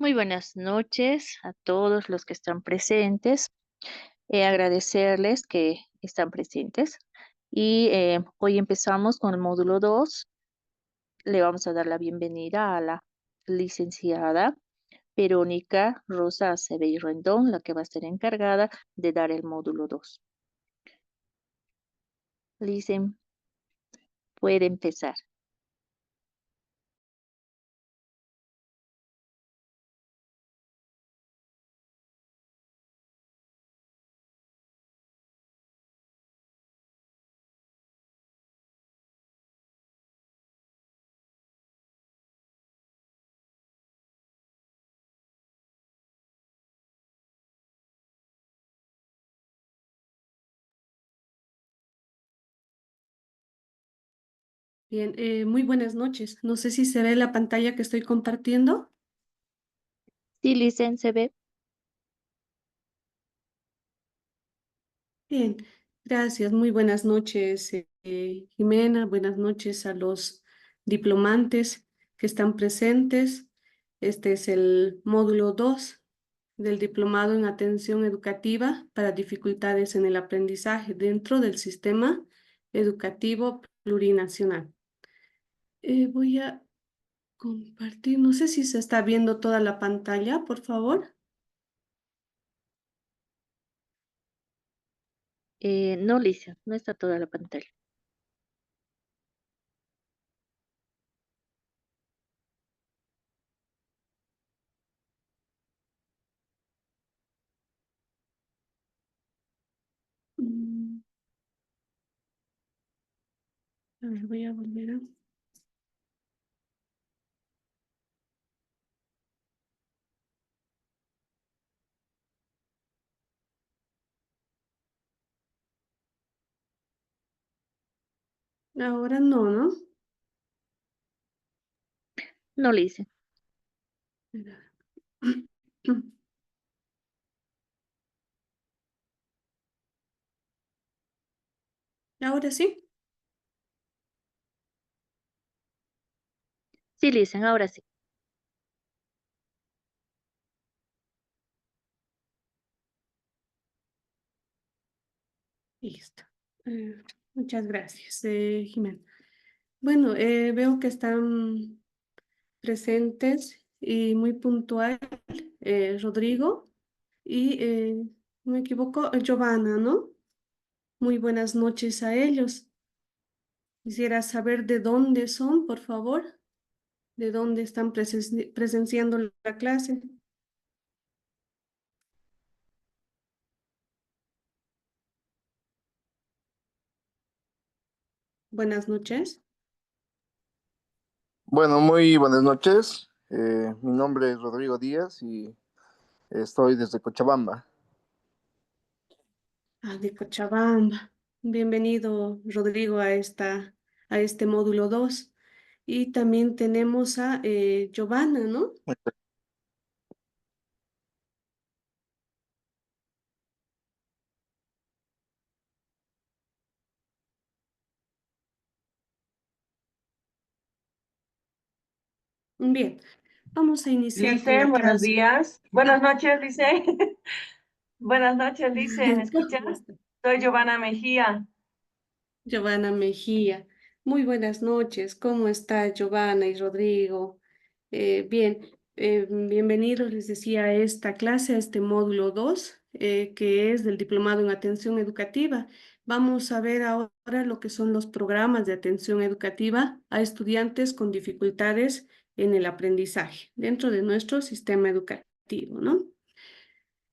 Muy buenas noches a todos los que están presentes. Agradecerles que están presentes. Y hoy empezamos con el módulo 2. Le vamos a dar la bienvenida a la licenciada Verónica Rosa Acevedo Rendón, la que va a ser encargada de dar el módulo 2. Licen, puede empezar. Bien, muy buenas noches. No sé si se ve la pantalla que estoy compartiendo. Sí, Licen, se ve. Bien, gracias. Muy buenas noches, Jimena. Buenas noches a los diplomantes que están presentes. Este es el módulo 2 del Diplomado en Atención Educativa para Dificultades en el Aprendizaje dentro del Sistema Educativo Plurinacional. Voy a compartir, no sé si se está viendo toda la pantalla, por favor. No, Licen, no está toda la pantalla. Mm, A ver, voy a volver a... Ahora no, ¿no? No, Licen. Espera. Ahora sí. Sí, Licen, ahora sí. Listo. Eh, Muchas gracias, Jimena. Bueno, veo que están presentes y muy puntual Rodrigo y, no me equivoco, Giovanna, ¿no? Muy buenas noches a ellos. Quisiera saber de dónde son, por favor, de dónde están presenciando la clase. Buenas noches. Bueno, muy buenas noches. Mi nombre es Rodrigo Díaz y estoy desde Cochabamba. Ah, de Cochabamba. Bienvenido, Rodrigo, a este módulo 2. Y también tenemos a Giovanna, ¿no? Bien, vamos a iniciar con Lice, la buenos clase. días. Buenas noches, Lice. Buenas noches, Lice. ¿Me escucha? ¿Cómo está? Soy Giovanna Mejía. Giovanna Mejía. Muy buenas noches. ¿Cómo está Giovanna y Rodrigo? Bien, bienvenidos, les decía, a esta clase, a este módulo 2, que es del Diplomado en Atención Educativa. Vamos a ver ahora lo que son los programas de atención educativa a estudiantes con dificultades en el aprendizaje dentro de nuestro sistema educativo, ¿no?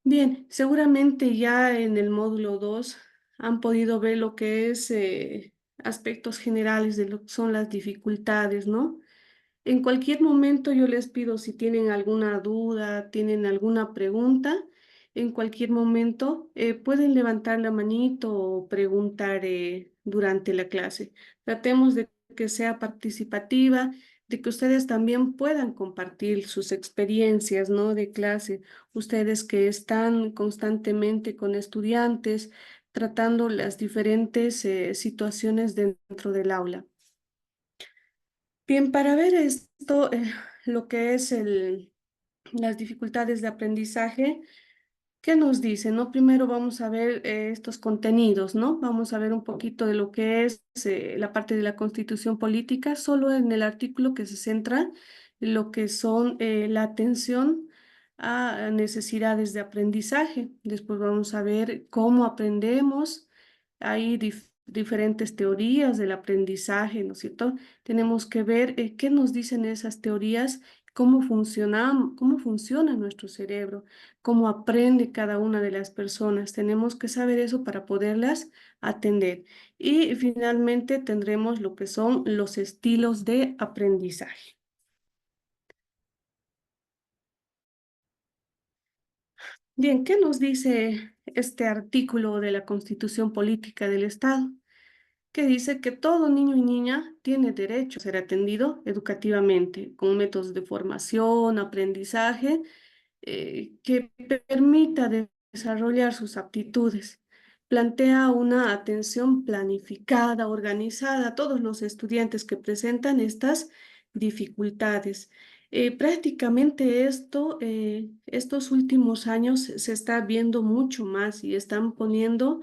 Bien, seguramente ya en el módulo 2 han podido ver lo que es aspectos generales de lo que son las dificultades, ¿no? En cualquier momento yo les pido si tienen alguna duda, tienen alguna pregunta, en cualquier momento pueden levantar la manito o preguntar durante la clase. Tratemos de que sea participativa, de que ustedes también puedan compartir sus experiencias, ¿no? De clase. Ustedes que están constantemente con estudiantes, tratando las diferentes situaciones dentro del aula. Bien, para ver esto, lo que es las dificultades de aprendizaje. ¿Qué nos dice? ¿No? Primero vamos a ver estos contenidos, ¿no? Vamos a ver un poquito de lo que es la parte de la Constitución política, solo en el artículo que se centra en lo que son la atención a necesidades de aprendizaje. Después vamos a ver cómo aprendemos. Hay diferentes teorías del aprendizaje, ¿no es cierto? Tenemos que ver qué nos dicen esas teorías, cómo funciona nuestro cerebro, cómo aprende cada una de las personas. Tenemos que saber eso para poderlas atender. Y finalmente tendremos lo que son los estilos de aprendizaje. Bien, ¿qué nos dice este artículo de la Constitución Política del Estado? Que dice que todo niño y niña tiene derecho a ser atendido educativamente con métodos de formación, aprendizaje que permita desarrollar sus aptitudes. Plantea una atención planificada, organizada a todos los estudiantes que presentan estas dificultades. Prácticamente estos últimos años se está viendo mucho más y están poniendo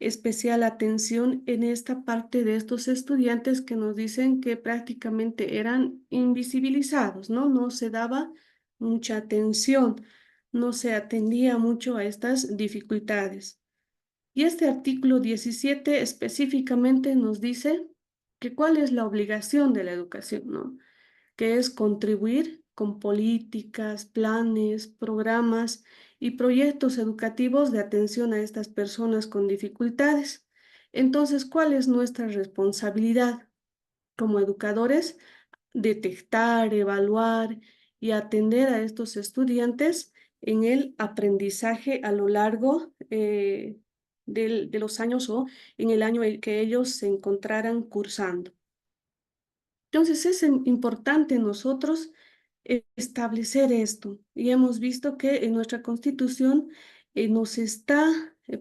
especial atención en esta parte de estos estudiantes que nos dicen que prácticamente eran invisibilizados, ¿no? No se daba mucha atención, no se atendía mucho a estas dificultades. Y este artículo 17 específicamente nos dice que cuál es la obligación de la educación, ¿no? Que es contribuir con políticas, planes, programas y proyectos educativos de atención a estas personas con dificultades. Entonces, ¿cuál es nuestra responsabilidad como educadores? Detectar, evaluar y atender a estos estudiantes en el aprendizaje a lo largo de los años o en el año en que ellos se encontraran cursando. Entonces es importante nosotros establecer esto y hemos visto que en nuestra Constitución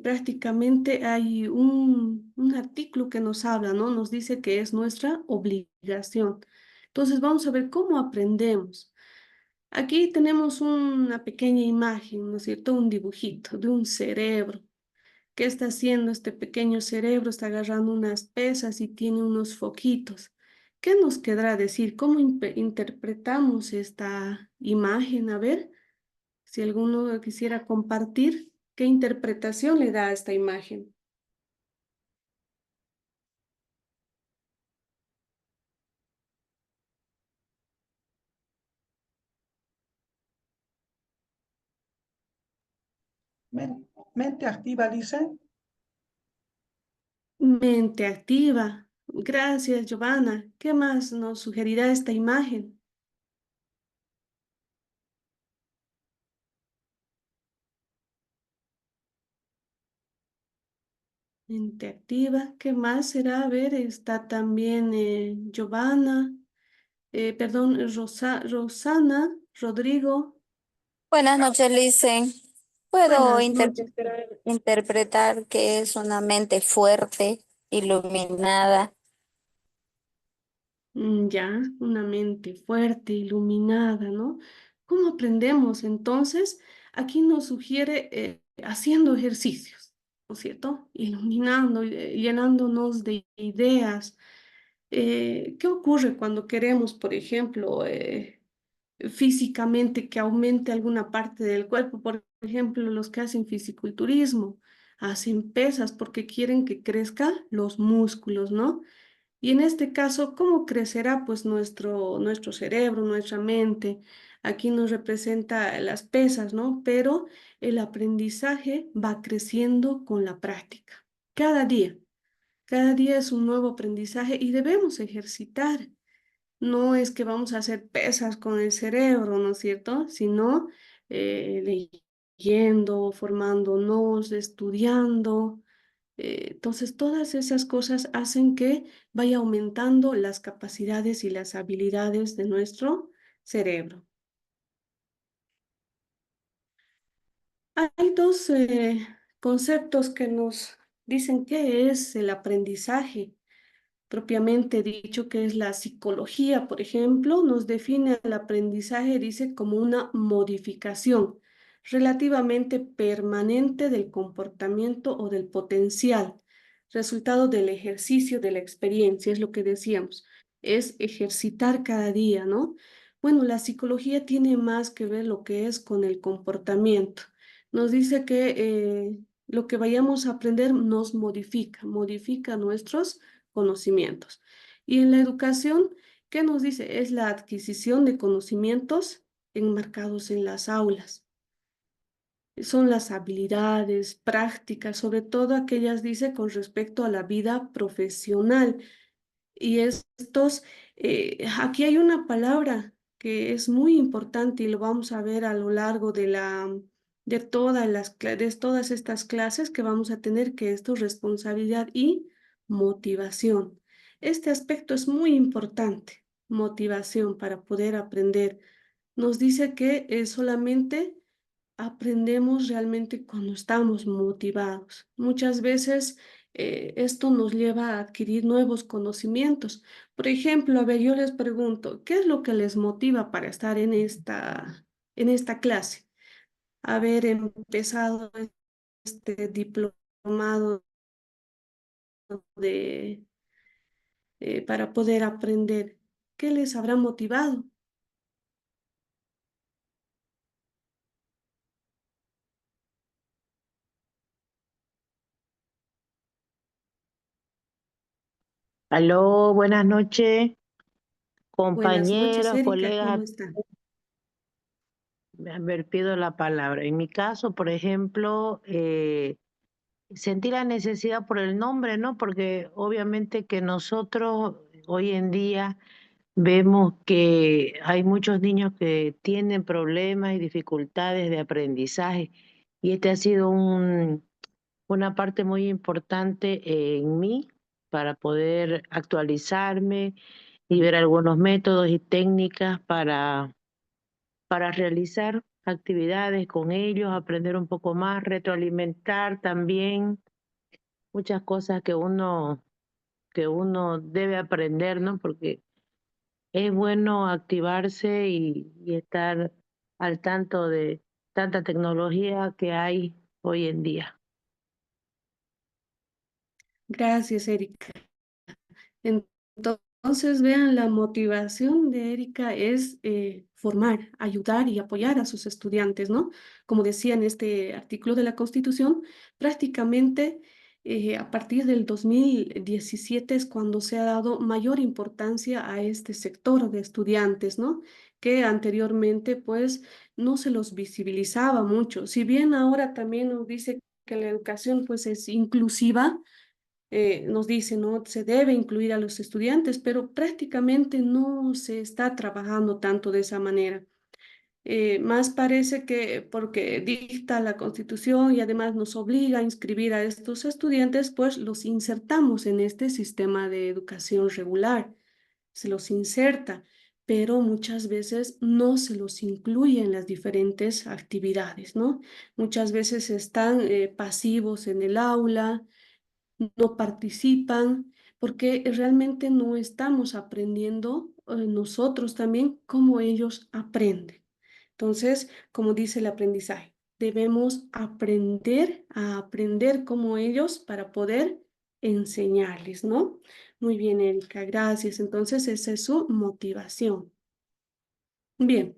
prácticamente hay un artículo que nos habla, ¿no? Nos dice que es nuestra obligación. Entonces vamos a ver cómo aprendemos. Aquí tenemos una pequeña imagen, ¿no es cierto? Un dibujito de un cerebro. ¿Qué está haciendo este pequeño cerebro? Está agarrando unas pesas y tiene unos foquitos. ¿Qué nos quedará decir? ¿Cómo interpretamos esta imagen? A ver, si alguno quisiera compartir, ¿qué interpretación le da a esta imagen? Mente activa, dice. Mente activa. Gracias, Giovanna. ¿Qué más nos sugerirá esta imagen? Mente activa. ¿Qué más será? A ver, está también Giovanna. Perdón, Rosana, Rodrigo. Buenas noches, Licen. Puedo Buenas noches. interpretar que es una mente fuerte, iluminada. Ya, una mente fuerte, iluminada, ¿no? ¿Cómo aprendemos entonces? Aquí nos sugiere haciendo ejercicios, ¿no es cierto? Iluminando, llenándonos de ideas. ¿Qué ocurre cuando queremos, por ejemplo, físicamente que aumente alguna parte del cuerpo? Por ejemplo, los que hacen fisiculturismo, hacen pesas porque quieren que crezcan los músculos, ¿no? Y en este caso, ¿cómo crecerá pues nuestro cerebro, nuestra mente? Aquí nos representa las pesas, ¿no? Pero el aprendizaje va creciendo con la práctica. Cada día, cada día es un nuevo aprendizaje y debemos ejercitar. No es que vamos a hacer pesas con el cerebro, ¿no es cierto? Sino leyendo, formándonos, estudiando. Entonces, todas esas cosas hacen que vaya aumentando las capacidades y las habilidades de nuestro cerebro. Hay dos conceptos que nos dicen qué es el aprendizaje. propiamente dicho, que es la psicología, por ejemplo, nos define el aprendizaje, dice, como una modificación relativamente permanente del comportamiento o del potencial, resultado del ejercicio de la experiencia, es lo que decíamos, es ejercitar cada día, ¿no? Bueno, la psicología tiene más que ver lo que es con el comportamiento. Nos dice que lo que vayamos a aprender nos modifica nuestros conocimientos. Y en la educación, ¿qué nos dice? Es la adquisición de conocimientos enmarcados en las aulas. Son las habilidades prácticas, sobre todo aquellas, dice, con respecto a la vida profesional. Y estos, aquí hay una palabra que es muy importante y lo vamos a ver a lo largo de todas estas clases que vamos a tener, que esto es responsabilidad y motivación. Este aspecto es muy importante, motivación para poder aprender. Nos dice que solamente aprendemos realmente cuando estamos motivados. Muchas veces esto nos lleva a adquirir nuevos conocimientos. Por ejemplo, a ver, yo les pregunto, ¿qué es lo que les motiva para estar en esta clase? Haber empezado este diplomado de, para poder aprender. ¿Qué les habrá motivado? Aló, buenas noches, Buenas noches, compañeros, Erika, ¿cómo colegas. están? A ver, pido la palabra. En mi caso, por ejemplo, sentí la necesidad por el nombre, ¿no? Porque obviamente que nosotros hoy en día vemos que hay muchos niños que tienen problemas y dificultades de aprendizaje y este ha sido una parte muy importante en mí para poder actualizarme y ver algunos métodos y técnicas para realizar actividades con ellos, aprender un poco más, retroalimentar también muchas cosas que uno debe aprender, ¿no? Porque es bueno activarse y estar al tanto de tanta tecnología que hay hoy en día. Gracias, Erika. Entonces, vean, la motivación de Erika es formar, ayudar y apoyar a sus estudiantes, ¿no? Como decía en este artículo de la Constitución, prácticamente a partir del 2017 es cuando se ha dado mayor importancia a este sector de estudiantes, ¿no? Que anteriormente, pues, no se los visibilizaba mucho. Si bien ahora también nos dice que la educación, pues, es inclusiva, nos dice, ¿no? Se debe incluir a los estudiantes, pero prácticamente no se está trabajando tanto de esa manera. Más parece que porque dicta la Constitución y además nos obliga a inscribir a estos estudiantes, pues los insertamos en este sistema de educación regular, se los inserta, pero muchas veces no se los incluye en las diferentes actividades, ¿no? Muchas veces están pasivos en el aula, no participan, porque realmente no estamos aprendiendo nosotros también como ellos aprenden. Entonces, como dice el aprendizaje, debemos aprender a aprender como ellos para poder enseñarles, ¿no? Muy bien, Erika, gracias. Entonces, esa es su motivación. Bien.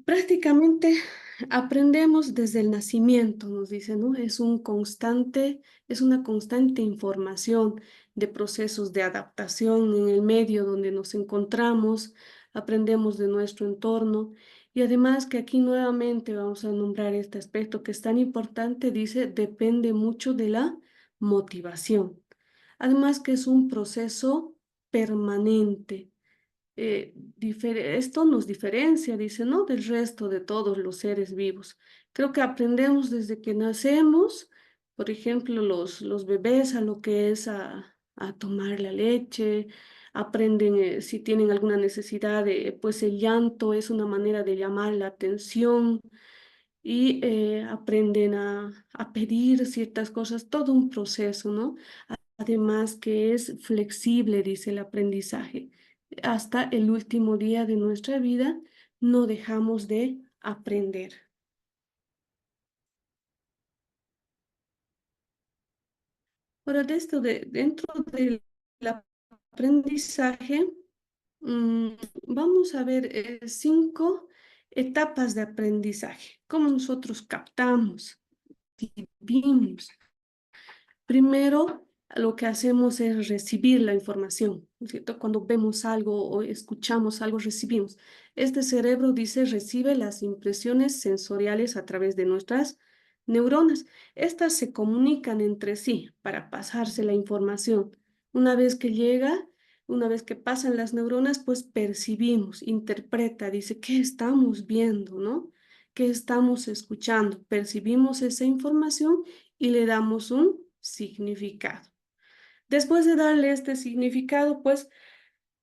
Prácticamente aprendemos desde el nacimiento, nos dice, ¿no? Es una constante información de procesos de adaptación en el medio donde nos encontramos, aprendemos de nuestro entorno y además que aquí nuevamente vamos a nombrar este aspecto que es tan importante, dice, depende mucho de la motivación. Además que es un proceso permanente. Esto nos diferencia, dice, ¿no? Del resto de todos los seres vivos. Creo que aprendemos desde que nacemos, por ejemplo, los bebés a lo que es a tomar la leche, aprenden si tienen alguna necesidad, pues el llanto es una manera de llamar la atención y aprenden a pedir ciertas cosas, todo un proceso, ¿no? además que es flexible, dice el aprendizaje. Hasta el último día de nuestra vida no dejamos de aprender. Ahora, dentro del aprendizaje, mm, vamos a ver 5 etapas de aprendizaje. Cómo nosotros captamos, vivimos. Primero, lo que hacemos es recibir la información, ¿no es cierto? Cuando vemos algo o escuchamos algo, recibimos. Este cerebro, dice, recibe las impresiones sensoriales a través de nuestras neuronas. Estas se comunican entre sí para pasarse la información. Una vez que llega, una vez que pasan las neuronas, pues percibimos, interpreta, dice, ¿qué estamos viendo, no? ¿Qué estamos escuchando? Percibimos esa información y le damos un significado. Después de darle este significado, pues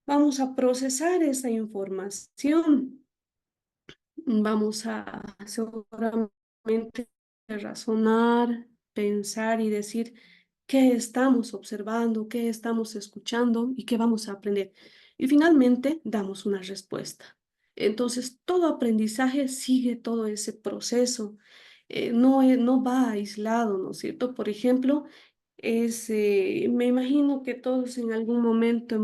vamos a procesar esa información. Vamos a seguramente razonar, pensar y decir qué estamos observando, qué estamos escuchando y qué vamos a aprender. Y finalmente damos una respuesta. Entonces, todo aprendizaje sigue todo ese proceso. No va aislado, ¿no es cierto? Por ejemplo, me imagino que todos en algún momento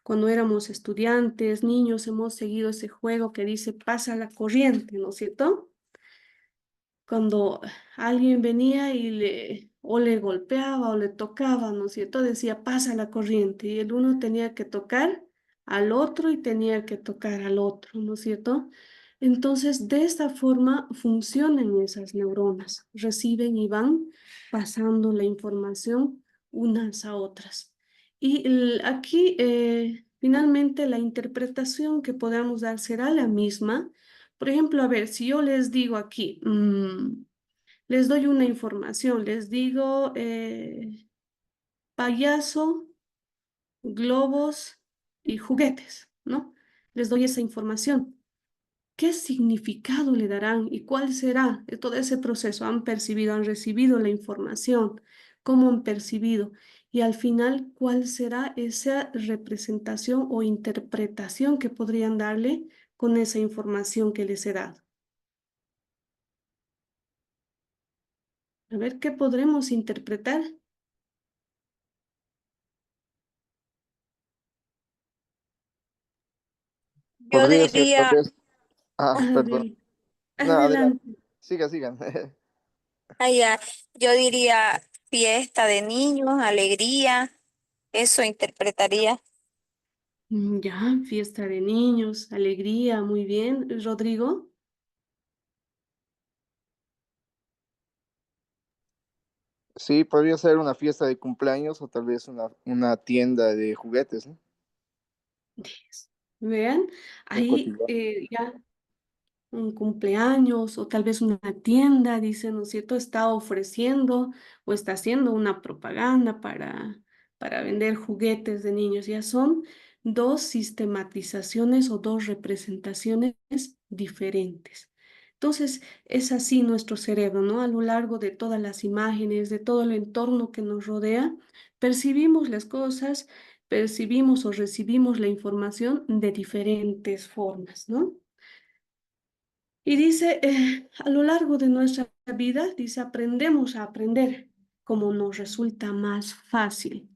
cuando éramos estudiantes, niños, hemos seguido ese juego que dice pasa la corriente, ¿no es cierto? Cuando alguien venía o le golpeaba o le tocaba, ¿no es cierto? Decía pasa la corriente y el uno tenía que tocar al otro y tenía que tocar al otro, ¿no es cierto? Entonces, de esta forma funcionan esas neuronas, reciben y van pasando la información unas a otras. Y aquí, finalmente, la interpretación que podamos dar será la misma. Por ejemplo, a ver, si yo les digo aquí, les doy una información, les digo payaso, globos y juguetes, ¿no? Les doy esa información. ¿Qué significado le darán y cuál será todo ese proceso? ¿Han percibido, han recibido la información? ¿Cómo han percibido? Y al final, ¿cuál será esa representación o interpretación que podrían darle con esa información que les he dado? A ver, ¿qué podremos interpretar? Yo Podría ser tal diría, vez, perdón. Adel- No, adelante. Adelante. Sigan. ya, yo diría fiesta de niños, alegría, eso interpretaría. Ya, fiesta de niños, alegría, muy bien. Rodrigo. Sí, podría ser una fiesta de cumpleaños o tal vez una tienda de juguetes, ¿no? Vean, Un ahí cotidiano. ya un cumpleaños o tal vez una tienda, dice, ¿no es cierto? Está ofreciendo o está haciendo una propaganda para vender juguetes de niños. Ya son dos sistematizaciones o dos representaciones diferentes. Entonces, es así nuestro cerebro, ¿no? A lo largo de todas las imágenes, de todo el entorno que nos rodea, percibimos las cosas, percibimos o recibimos la información de diferentes formas, ¿no? Y dice, a lo largo de nuestra vida, dice, aprendemos a aprender como nos resulta más fácil.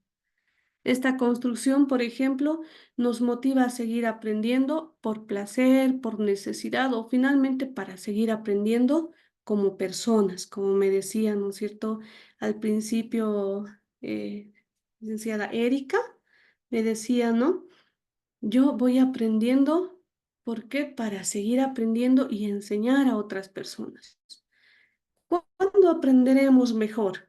Esta construcción, por ejemplo, nos motiva a seguir aprendiendo por placer, por necesidad o finalmente para seguir aprendiendo como personas, como me decía, ¿no es cierto? Al principio, licenciada Erika, me decía, ¿no? Yo voy aprendiendo, ¿por qué? Para seguir aprendiendo y enseñar a otras personas. ¿Cuándo aprenderemos mejor?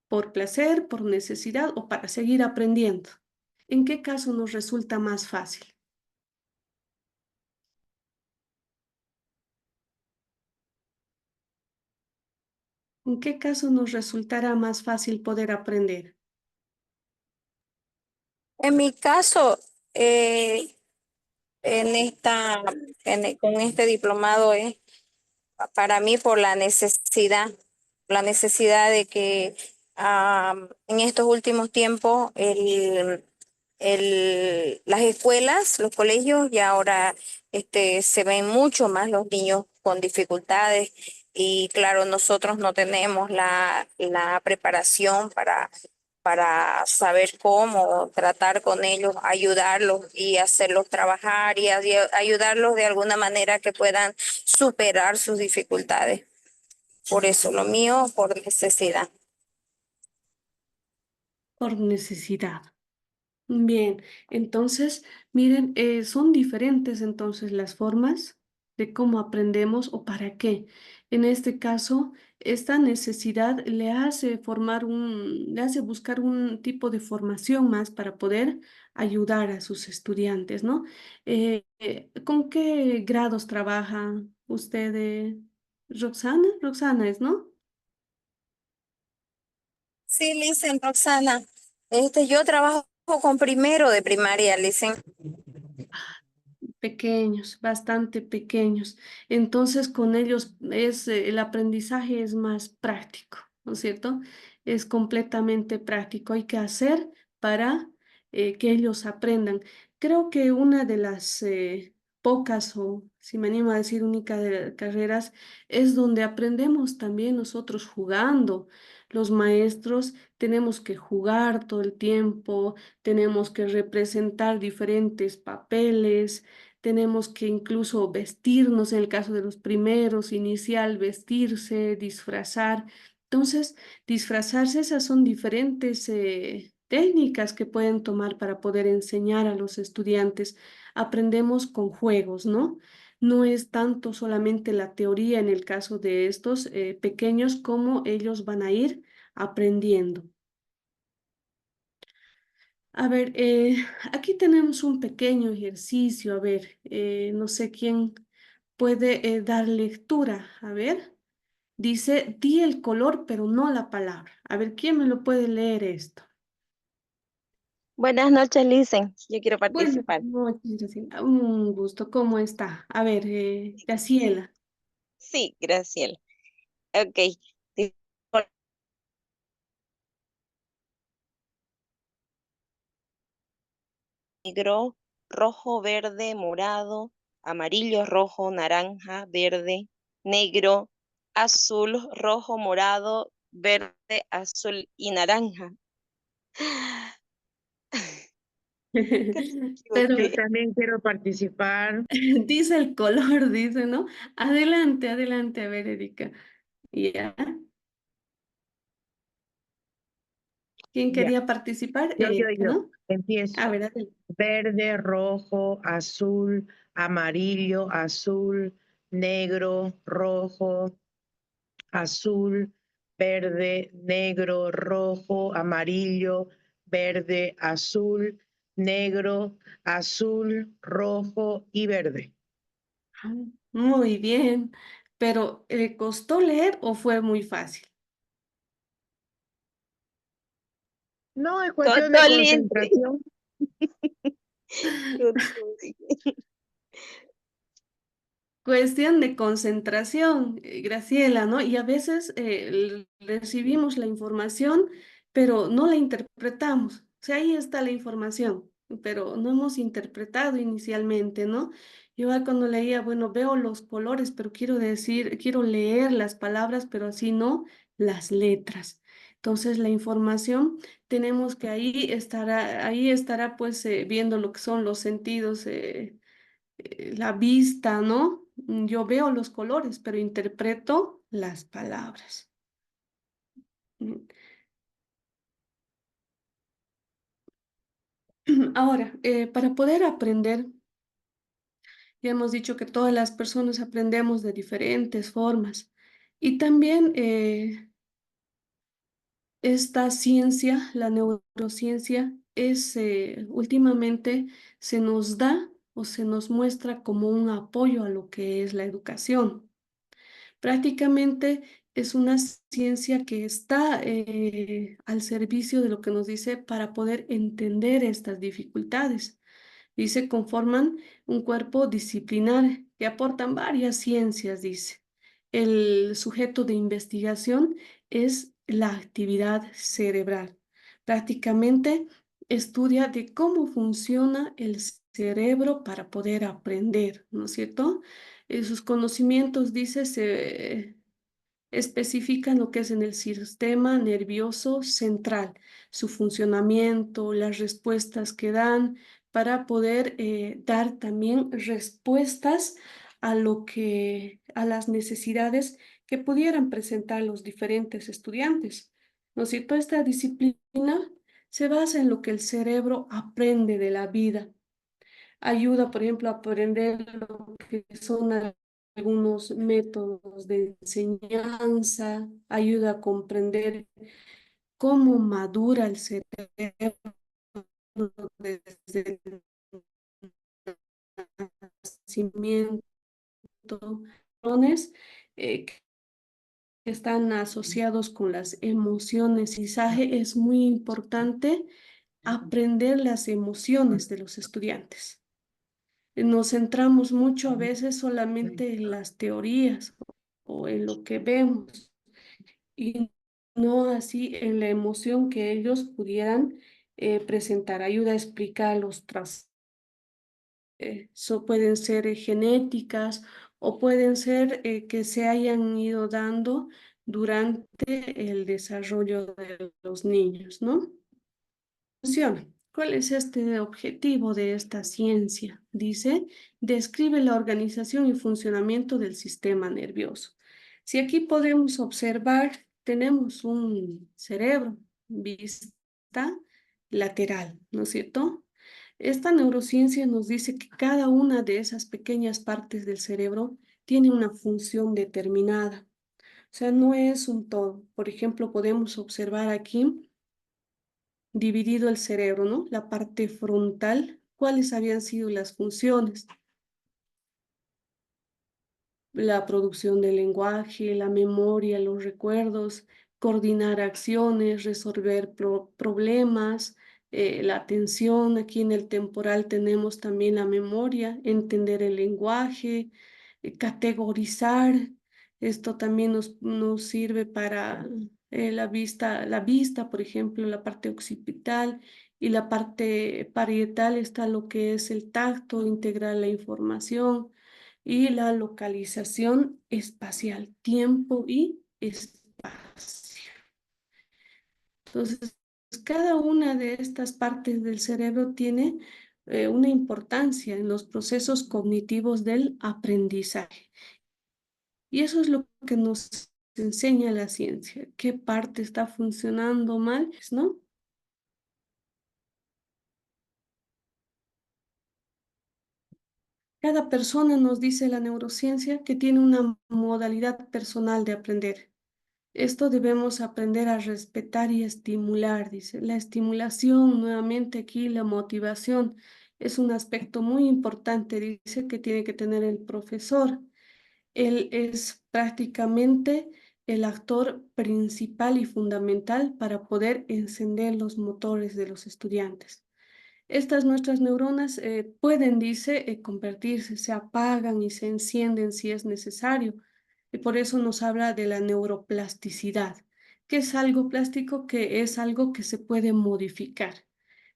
¿Por placer, por necesidad o para seguir aprendiendo? ¿En qué caso nos resulta más fácil? ¿En qué caso nos resultará más fácil poder aprender? En mi caso, en con este diplomado es para mí por la necesidad de que en estos últimos tiempos las escuelas, los colegios, y ahora se ven mucho más los niños con dificultades y claro, nosotros no tenemos la preparación para saber cómo tratar con ellos, ayudarlos y hacerlos trabajar y ayudarlos de alguna manera que puedan superar sus dificultades. Por eso lo mío, por necesidad. Por necesidad. Bien, entonces, miren, son diferentes entonces las formas de cómo aprendemos o para qué. En este caso, esta necesidad le hace buscar un tipo de formación más para poder ayudar a sus estudiantes, ¿no? ¿Con qué grados trabaja usted, Roxana? Roxana es, ¿no? Sí, Licen, Roxana. Yo trabajo con primero de primaria, Licen. Pequeños, bastante pequeños. Entonces, con ellos el aprendizaje es más práctico, ¿no es cierto? Es completamente práctico. Hay que hacer para que ellos aprendan. Creo que una de las pocas, o si me animo a decir única de carreras, es donde aprendemos también nosotros jugando. Los maestros tenemos que jugar todo el tiempo, tenemos que representar diferentes papeles, tenemos que incluso vestirnos, en el caso de los primeros, inicial, vestirse, disfrazar. Entonces, disfrazarse, esas son diferentes técnicas que pueden tomar para poder enseñar a los estudiantes. Aprendemos con juegos, ¿no? No es tanto solamente la teoría en el caso de estos pequeños como ellos van a ir aprendiendo. A ver, aquí tenemos un pequeño ejercicio. A ver, no sé quién puede dar lectura. A ver, dice, di el color, pero no la palabra. A ver, ¿quién me lo puede leer esto? Buenas noches, Licen. Yo quiero Bueno, participar. noches, Graciela. Un gusto. ¿Cómo está? A ver, Graciela. Sí, Graciela. Ok. Di- Negro, rojo, verde, morado, amarillo, rojo, naranja, verde, negro, azul, rojo, morado, verde, azul y naranja. Creo que me Pero Yo equivoqué. también quiero participar. dice el color, dice, ¿no? Adelante, adelante, a ver, Erika. Ya. ¿Quién Ya, quería participar? Erika, yo. ¿no? A Empiezo. ver, adelante. Verde, rojo, azul, amarillo, azul, negro, rojo, azul, verde, negro, rojo, amarillo, verde, azul, negro, azul, rojo y verde. Ah, muy bien, pero ¿le costó leer o fue muy fácil? No es cuestión de Costó, Lindsay. concentración. Costó. Cuestión de concentración, Graciela, ¿no? Y a veces recibimos la información, pero no la interpretamos. O sea, ahí está la información, pero no hemos interpretado inicialmente, ¿no? Yo cuando leía, bueno, veo los colores, pero quiero decir, quiero leer las palabras, pero así no las letras. Entonces, la información tenemos que ahí estará pues viendo lo que son los sentidos. La vista, ¿no? Yo veo los colores, pero interpreto las palabras. Mm. Ahora, para poder aprender, ya hemos dicho que todas las personas aprendemos de diferentes formas. Y también esta ciencia, la neurociencia, últimamente se nos da o se nos muestra como un apoyo a lo que es la educación. Prácticamente es una ciencia que está al servicio de lo que nos dice para poder entender estas dificultades. Dice, conforman un cuerpo disciplinar que aportan varias ciencias, dice. El sujeto de investigación es la actividad cerebral. Prácticamente estudia de cómo funciona el cerebro para poder aprender, ¿no es cierto? Sus conocimientos, dice, se especifican lo que es en el sistema nervioso central, su funcionamiento, las respuestas que dan, para poder dar también respuestas a a las necesidades que pudieran presentar los diferentes estudiantes. ¿No es cierto? Esta disciplina se basa en lo que el cerebro aprende de la vida. Ayuda, por ejemplo, a aprender lo que son algunos métodos de enseñanza, ayuda a comprender cómo madura el cerebro desde el nacimiento, patrones, que están asociados con las emociones. El aprendizaje es muy importante aprender las emociones de los estudiantes. Nos centramos mucho a veces solamente en las teorías o en lo que vemos y no así en la emoción que ellos pudieran presentar. Ayuda a explicar los trastornos. Pueden ser genéticas o pueden ser que se hayan ido dando durante el desarrollo de los niños, ¿no? Funciona. ¿Cuál es este objetivo de esta ciencia? Dice, describe la organización y funcionamiento del sistema nervioso. Si aquí podemos observar, tenemos un cerebro, vista lateral, ¿no es cierto? Esta neurociencia nos dice que cada una de esas pequeñas partes del cerebro tiene una función determinada. O sea, no es un todo. Por ejemplo, podemos observar aquí dividido el cerebro, ¿no? La parte frontal, ¿cuáles habían sido las funciones? La producción del lenguaje, la memoria, los recuerdos, coordinar acciones, resolver problemas, la atención. Aquí en el temporal tenemos también la memoria, entender el lenguaje, categorizar. Esto también nos sirve para la vista, por ejemplo, la parte occipital y la parte parietal está lo que es el tacto, integrar la información y la localización espacial, tiempo y espacio. Entonces, cada una de estas partes del cerebro tiene una importancia en los procesos cognitivos del aprendizaje. Y eso es lo que nos enseña la ciencia, qué parte está funcionando mal, ¿no? Cada persona, nos dice la neurociencia, que tiene una modalidad personal de aprender. Esto debemos aprender a respetar y estimular, dice. La estimulación, nuevamente aquí, la motivación, es un aspecto muy importante, dice, que tiene que tener el profesor. Él es prácticamente el actor principal y fundamental para poder encender los motores de los estudiantes. Estas nuestras neuronas pueden, dice, convertirse, se apagan y se encienden si es necesario. Y por eso nos habla de la neuroplasticidad, que es algo plástico, que es algo que se puede modificar,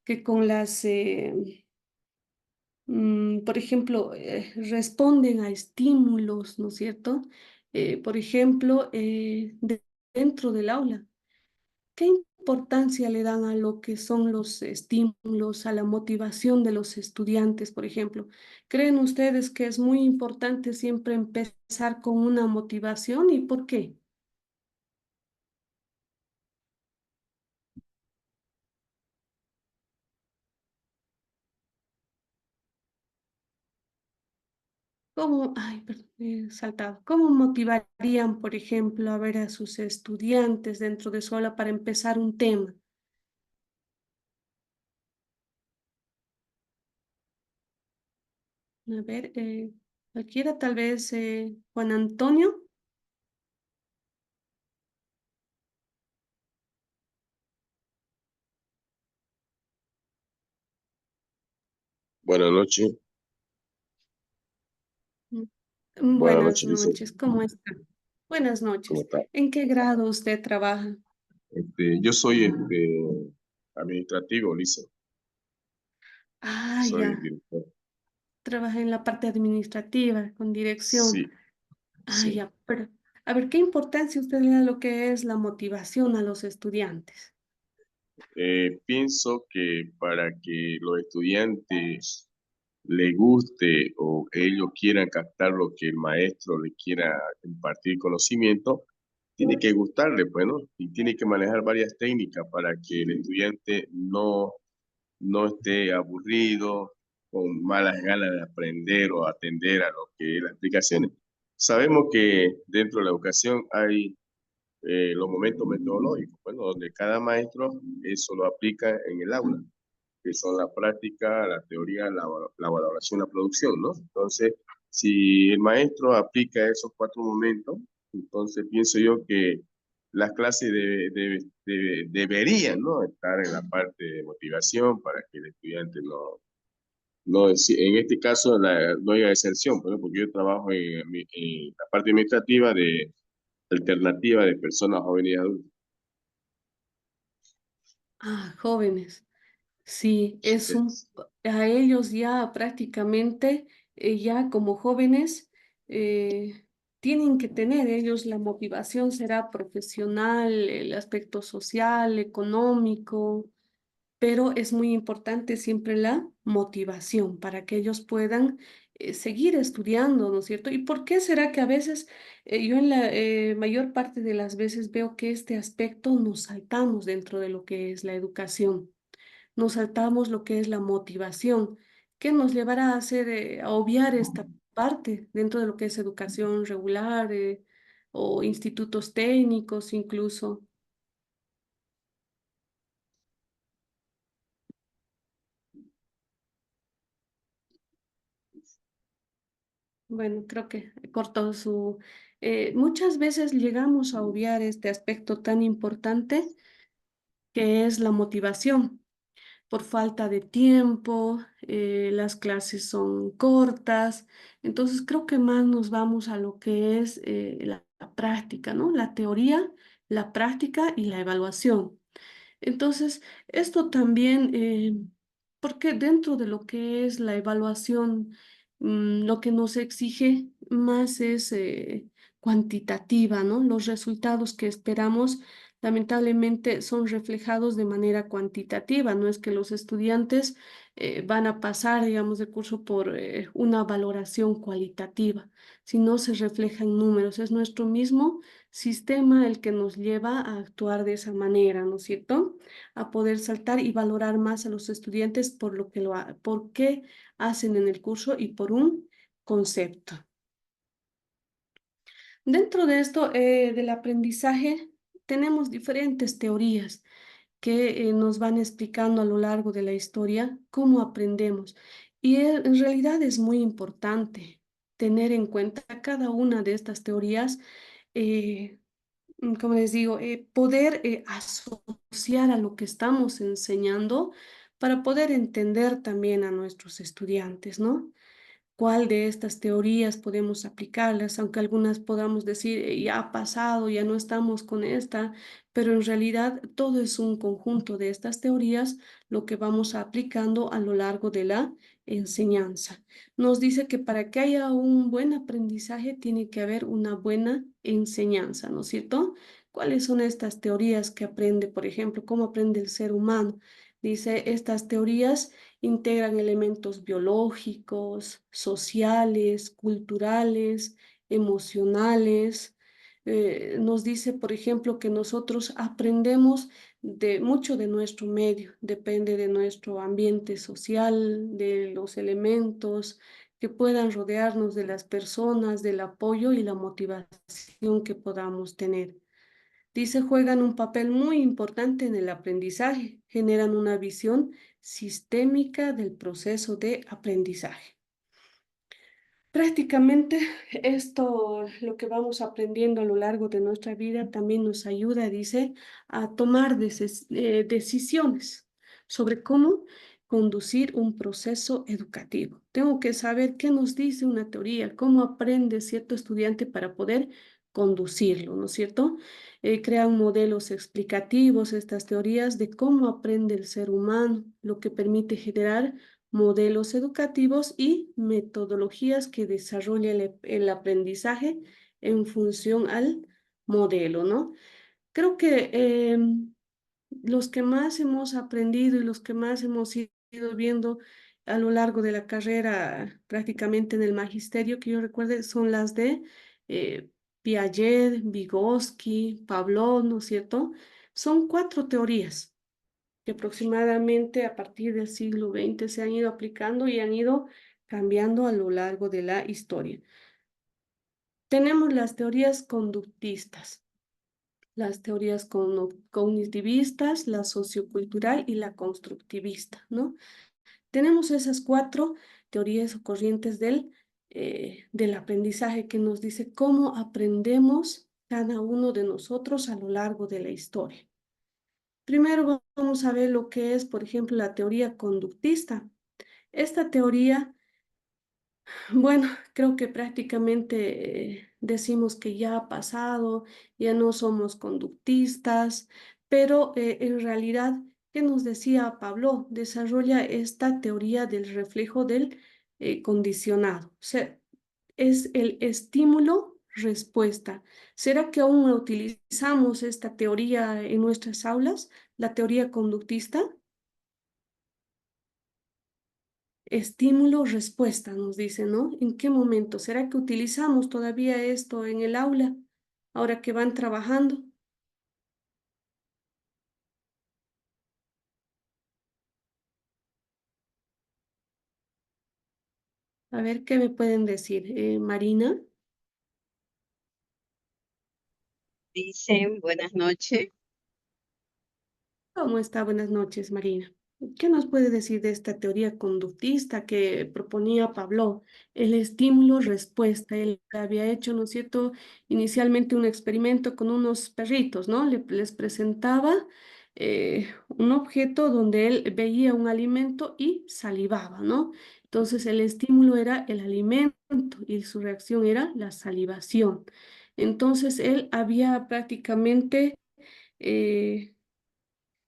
que con por ejemplo, responden a estímulos, ¿no es cierto? Por ejemplo, dentro del aula. ¿Qué importancia le dan a lo que son los estímulos, a la motivación de los estudiantes, por ejemplo? ¿Creen ustedes que es muy importante siempre empezar con una motivación y por qué? ¿Cómo, ay, perdón, he saltado. ¿Cómo motivarían, por ejemplo, a ver a sus estudiantes dentro de su aula para empezar un tema? A ver, cualquiera, tal vez Juan Antonio. Buenas noches, buenas Buenas noches, Lisa. noches, ¿cómo está? Buenas ¿Cómo noches. está? ¿En qué grado usted trabaja? Yo soy administrativo, Lisa. Ah, Soy ya. director. Trabaja en la parte administrativa, con dirección. Sí, Ah, sí. ya. Pero, a ver, ¿qué importancia usted le da a lo que es la motivación a los estudiantes? Pienso que para que los estudiantes les guste o ellos quieran captar lo que el maestro le quiera impartir conocimiento, tiene que gustarle, pues, ¿no? Y tiene que manejar varias técnicas para que el estudiante no esté aburrido, con malas ganas de aprender o atender a lo que es las explicaciones. Sabemos que dentro de la educación hay los momentos metodológicos, bueno, donde cada maestro eso lo aplica en el aula, que son la práctica, la teoría, la valoración, la producción, ¿no? Entonces, si el maestro aplica esos 4 momentos, entonces pienso yo que las clases deberían, ¿no? Estar en la parte de motivación para que el estudiante en este caso no haya deserción, pues, ¿no? Porque yo trabajo en la parte administrativa de alternativa de personas jóvenes y adultos. Ah, jóvenes. Sí, Es- a ellos ya prácticamente, ya como jóvenes, tienen que tener ellos la motivación, será profesional, el aspecto social, económico, pero es muy importante siempre la motivación para que ellos puedan seguir estudiando, ¿no es cierto? ¿Y por qué será que a veces, yo en la mayor parte de las veces veo que este aspecto nos saltamos dentro de lo que es la educación? Nos saltamos lo que es la motivación, que nos llevará a hacer, a obviar esta parte dentro de lo que es educación regular, o institutos técnicos incluso. Bueno, creo que cortó su... muchas veces llegamos a obviar este aspecto tan importante que es la motivación. Por falta de tiempo, las clases son cortas, entonces creo que más nos vamos a lo que es la práctica, ¿no? La teoría, la práctica y la evaluación. Entonces, esto también, porque dentro de lo que es la evaluación, lo que nos exige más es cuantitativa, ¿no? Los resultados que esperamos, lamentablemente, son reflejados de manera cuantitativa. No es que los estudiantes van a pasar, digamos, de curso por una valoración cualitativa, sino se reflejan números. Es nuestro mismo sistema el que nos lleva a actuar de esa manera, ¿no es cierto? A poder saltar y valorar más a los estudiantes por por qué hacen en el curso y por un concepto. Dentro de esto del aprendizaje, tenemos diferentes teorías que nos van explicando a lo largo de la historia cómo aprendemos. Y en realidad es muy importante tener en cuenta cada una de estas teorías, eh, como les digo, poder asociar a lo que estamos enseñando para poder entender también a nuestros estudiantes, ¿no? ¿Cuál de estas teorías podemos aplicarlas? Aunque algunas podamos decir, ya ha pasado, ya no estamos con esta, pero en realidad todo es un conjunto de estas teorías lo que vamos aplicando a lo largo de la enseñanza. Nos dice que para que haya un buen aprendizaje tiene que haber una buena enseñanza, ¿no es cierto? ¿Cuáles son estas teorías que aprende, por ejemplo, cómo aprende el ser humano? Dice, estas teorías integran elementos biológicos, sociales, culturales, emocionales. Nos dice, por ejemplo, que nosotros aprendemos de mucho de nuestro medio, depende de nuestro ambiente social, de los elementos que puedan rodearnos, de las personas, del apoyo y la motivación que podamos tener. Dice, juegan un papel muy importante en el aprendizaje, generan una visión sistémica del proceso de aprendizaje. Prácticamente esto, lo que vamos aprendiendo a lo largo de nuestra vida, también nos ayuda, dice, a tomar decisiones sobre cómo conducir un proceso educativo. Tengo que saber qué nos dice una teoría, cómo aprende cierto estudiante para poder conducirlo, ¿no es cierto? Crean modelos explicativos, estas teorías de cómo aprende el ser humano, lo que permite generar modelos educativos y metodologías que desarrollen el aprendizaje en función al modelo, ¿no? Creo que los que más hemos aprendido y los que más hemos ido viendo a lo largo de la carrera, prácticamente en el magisterio, que yo recuerde, son las de Piaget, Vygotsky, Pavlov, ¿no es cierto? Son 4 teorías que aproximadamente a partir del siglo XX se han ido aplicando y han ido cambiando a lo largo de la historia. Tenemos las teorías conductistas, las teorías cognitivistas, la sociocultural y la constructivista, ¿no? Tenemos esas 4 teorías o corrientes del aprendizaje que nos dice cómo aprendemos cada uno de nosotros a lo largo de la historia. Primero vamos a ver lo que es, por ejemplo, la teoría conductista. Esta teoría, bueno, creo que prácticamente decimos que ya ha pasado, ya no somos conductistas, pero en realidad, ¿qué nos decía Pablo? Desarrolla esta teoría del reflejo del condicionado. O sea, es el estímulo-respuesta. ¿Será que aún utilizamos esta teoría en nuestras aulas, la teoría conductista? Estímulo-respuesta, nos dice, ¿no? ¿En qué momento? ¿Será que utilizamos todavía esto en el aula, ahora que van trabajando? A ver, ¿qué me pueden decir? Marina, Dicen, buenas noches. ¿cómo está? Buenas noches, Marina. ¿Qué nos puede decir de esta teoría conductista que proponía Pablo? El estímulo-respuesta. Él había hecho, ¿no es cierto?, inicialmente un experimento con unos perritos, ¿no? Les presentaba un objeto donde él veía un alimento y salivaba, ¿no? Entonces el estímulo era el alimento y su reacción era la salivación. Entonces él había prácticamente eh,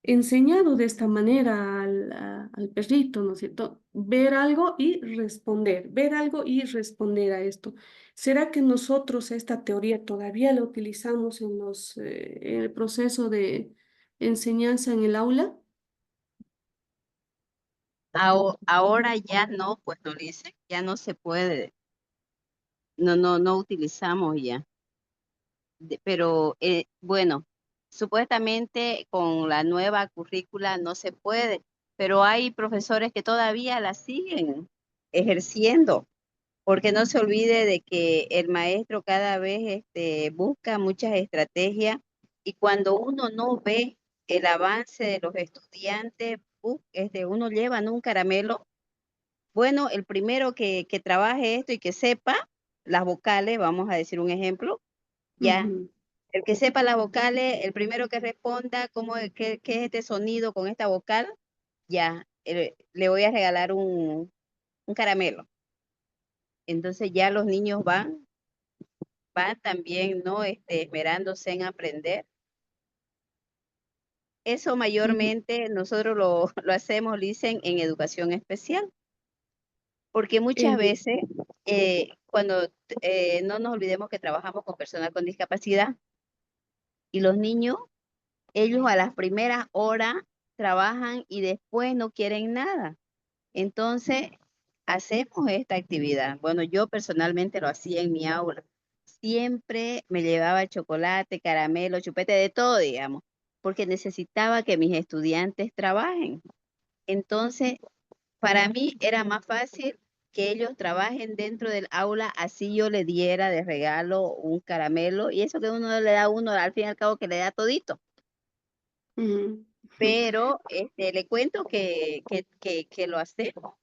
enseñado de esta manera al perrito, ¿no es cierto? Ver algo y responder, ver algo y responder a esto. ¿Será que nosotros esta teoría todavía la utilizamos en el proceso de enseñanza en el aula? Ahora ya no, pues no dicen, ya no se puede, no utilizamos ya. Pero bueno, supuestamente con la nueva currícula no se puede, pero hay profesores que todavía la siguen ejerciendo, porque no se olvide de que el maestro cada vez busca muchas estrategias y cuando uno no ve el avance de los estudiantes, uno lleva, ¿no?, un caramelo. Bueno, el primero que trabaje esto y que sepa las vocales, vamos a decir un ejemplo, ya. Ujú. El que sepa las vocales, el primero que responda qué es este sonido con esta vocal, ya, le voy a regalar un caramelo. Entonces ya los niños van también, ¿no? Esmerándose en aprender. Eso Mm, mayormente nosotros lo hacemos, dicen, en educación especial, porque muchas eh, veces, cuando no nos olvidemos que trabajamos con personas con discapacidad y los niños, ellos a las primeras horas trabajan y después no quieren nada. Entonces, hacemos esta actividad. Bueno, yo personalmente lo hacía en mi aula. Siempre me llevaba chocolate, caramelo, chupete, de todo, digamos, porque necesitaba que mis estudiantes trabajen. Entonces, para mí era más fácil que ellos trabajen dentro del aula, así yo le diera de regalo un caramelo, y eso que uno le da a uno, al fin y al cabo que le da todito. ujú. Pero le cuento que lo hacemos.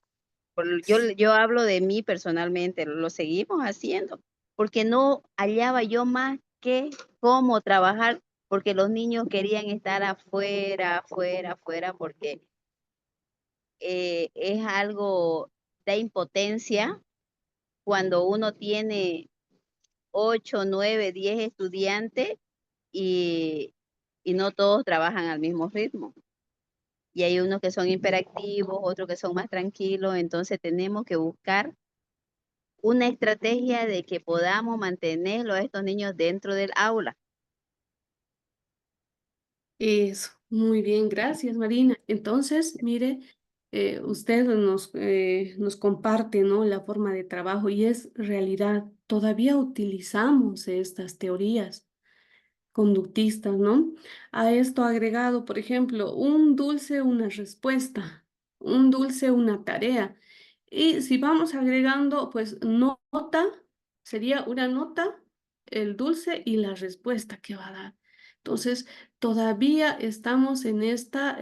Yo hablo de mí personalmente, lo seguimos haciendo, porque no hallaba yo más que cómo trabajar, porque los niños querían estar afuera, afuera, afuera, porque es algo de impotencia cuando uno tiene 8, 9, 10 estudiantes y, y no todos trabajan al mismo ritmo. Y hay unos que son hiperactivos, otros que son más tranquilos, entonces tenemos que buscar una estrategia de que podamos mantenerlo a estos niños dentro del aula. Eso, muy bien, gracias Marina. Entonces, mire, usted nos comparte, ¿no? La forma de trabajo y es realidad. Todavía utilizamos estas teorías conductistas, ¿no? A esto agregado, por ejemplo, un dulce, una respuesta, un dulce, una tarea. Y si vamos agregando, pues nota, sería una nota, el dulce y la respuesta que va a dar. Entonces, todavía estamos en esta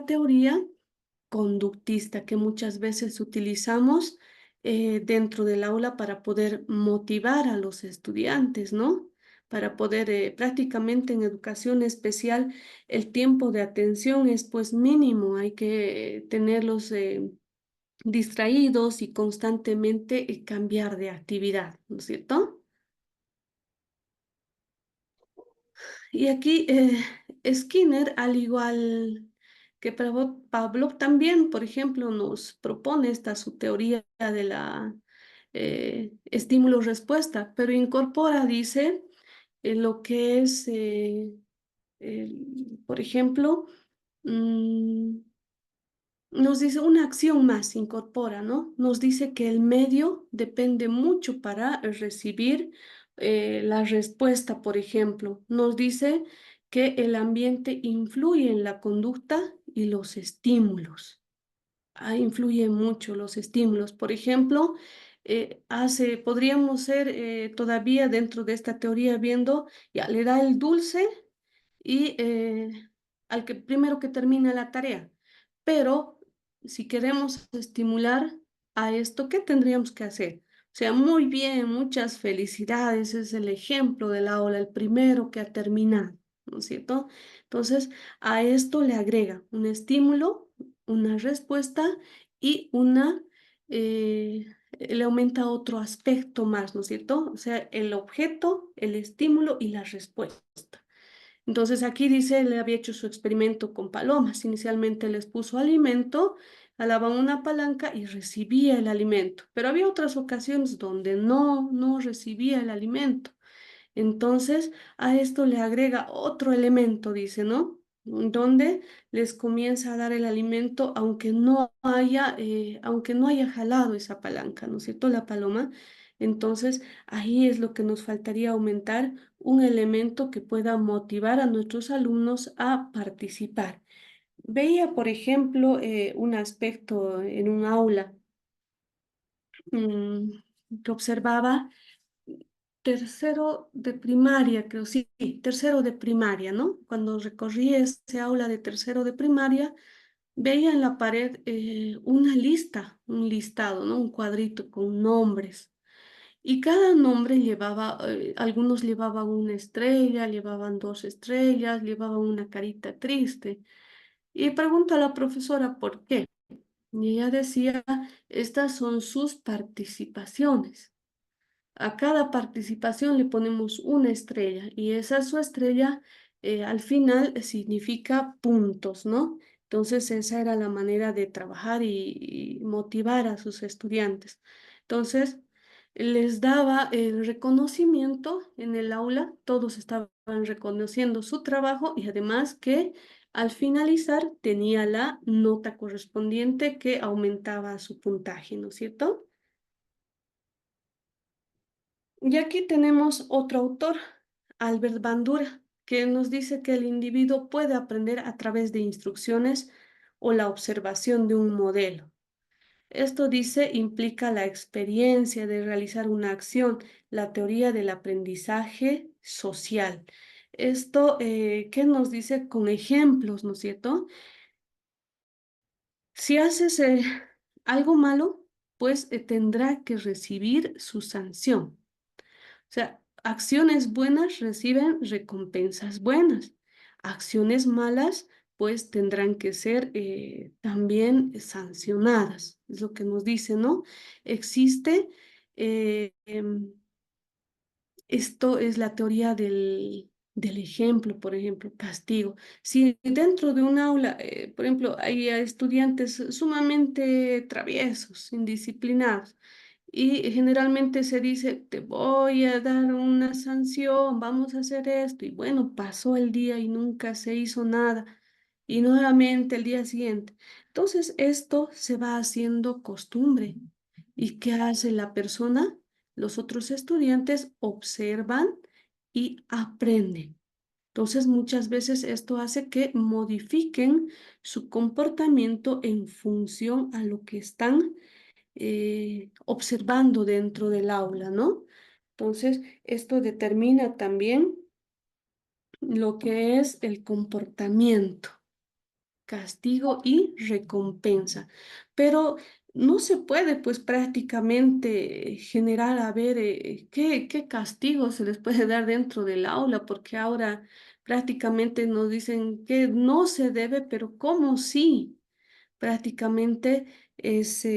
teoría conductista que muchas veces utilizamos dentro del aula para poder motivar a los estudiantes, ¿no? Para poder, prácticamente en educación especial, el tiempo de atención es pues mínimo, hay que tenerlos distraídos y constantemente cambiar de actividad, ¿no es cierto? Y aquí Skinner, al igual que Pavlov, también, por ejemplo, nos propone esta su teoría de la estímulo-respuesta, pero incorpora, dice, lo que es, por ejemplo, mm, nos dice una acción más, incorpora, ¿no? Nos dice que el medio depende mucho para recibir la respuesta, por ejemplo. Nos dice que el ambiente influye en la conducta y los estímulos. Influyen mucho los estímulos. Por ejemplo, podríamos ser todavía dentro de esta teoría viendo, ya le da el dulce y al que primero que termina la tarea. Pero si queremos estimular a esto, ¿qué tendríamos que hacer? O sea, muy bien, muchas felicidades, es el ejemplo del aula, el primero que ha terminado, ¿no es cierto? Entonces, a esto le agrega un estímulo, una respuesta y le aumenta otro aspecto más, ¿no es cierto? O sea, el objeto, el estímulo y la respuesta. Entonces aquí dice, él había hecho su experimento con palomas. Inicialmente les puso alimento, jalaban una palanca y recibía el alimento. Pero había otras ocasiones donde no recibía el alimento. Entonces a esto le agrega otro elemento, dice, ¿no? Donde les comienza a dar el alimento aunque no haya jalado esa palanca, ¿no es cierto? La paloma. Entonces ahí es lo que nos faltaría aumentar un elemento que pueda motivar a nuestros alumnos a participar. Veía, por ejemplo, un aspecto en un aula mm, que observaba tercero de primaria, creo, sí, tercero de primaria, ¿no? Cuando recorrí ese aula de tercero de primaria, veía en la pared una lista, un listado, ¿no? Un cuadrito con nombres. Y cada nombre llevaba, algunos llevaban una estrella, llevaban dos estrellas, llevaban una carita triste. Y pregunta a la profesora por qué. Y ella decía, estas son sus participaciones. A cada participación le ponemos una estrella y esa su estrella al final significa puntos, ¿no? Entonces esa era la manera de trabajar y motivar a sus estudiantes. Entonces les daba el reconocimiento en el aula, todos estaban reconociendo su trabajo y además que al finalizar tenía la nota correspondiente que aumentaba su puntaje, ¿no es cierto? Y aquí tenemos otro autor, Albert Bandura, que nos dice que el individuo puede aprender a través de instrucciones o la observación de un modelo. Esto dice implica la experiencia de realizar una acción, la teoría del aprendizaje social. Esto, ¿qué nos dice con ejemplos, no es cierto? Si haces algo malo, pues tendrá que recibir su sanción. O sea, acciones buenas reciben recompensas buenas. Acciones malas, pues tendrán que ser también sancionadas. Es lo que nos dice, ¿no? Existe eh, em, Esto es la teoría del ejemplo, por ejemplo, castigo. Si dentro de un aula, por ejemplo, hay estudiantes sumamente traviesos, indisciplinados, y generalmente se dice, te voy a dar una sanción, vamos a hacer esto, y bueno, pasó el día y nunca se hizo nada, y nuevamente el día siguiente. Entonces, esto se va haciendo costumbre. ¿Y qué hace la persona? Los otros estudiantes observan y aprenden. Entonces, muchas veces esto hace que modifiquen su comportamiento en función a lo que están observando dentro del aula, ¿no? Entonces, esto determina también lo que es el comportamiento, castigo y recompensa. Pero no se puede, pues, prácticamente generar, a ver, qué castigo se les puede dar dentro del aula, porque ahora prácticamente nos dicen que no se debe, pero ¿cómo sí? Prácticamente es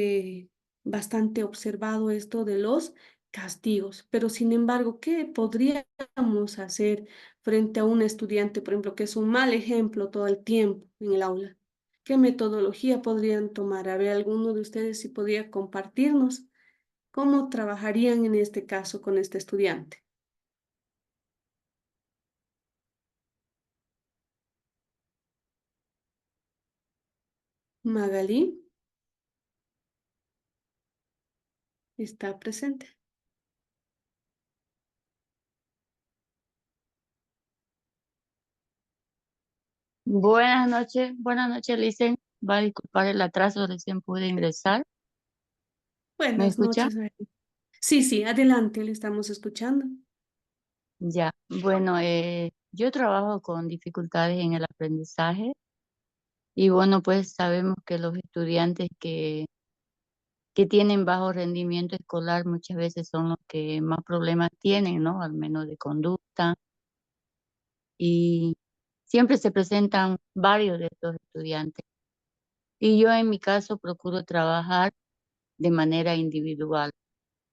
bastante observado esto de los castigos, pero sin embargo, ¿qué podríamos hacer frente a un estudiante, por ejemplo, que es un mal ejemplo todo el tiempo en el aula? ¿Qué metodología podrían tomar? A ver, alguno de ustedes si podría compartirnos cómo trabajarían en este caso con este estudiante. Magalí está presente. Buenas noches, Licen. Va a disculpar el atraso, recién pude ingresar. ¿Me Buenas escucha? noches, Magalí. Sí, sí, adelante, le estamos escuchando. Ya. Bueno, yo trabajo con dificultades en el aprendizaje y bueno, pues sabemos que los estudiantes que tienen bajo rendimiento escolar muchas veces son los que más problemas tienen, ¿no? Al menos de conducta y siempre se presentan varios de estos estudiantes. Y yo en mi caso procuro trabajar de manera individual,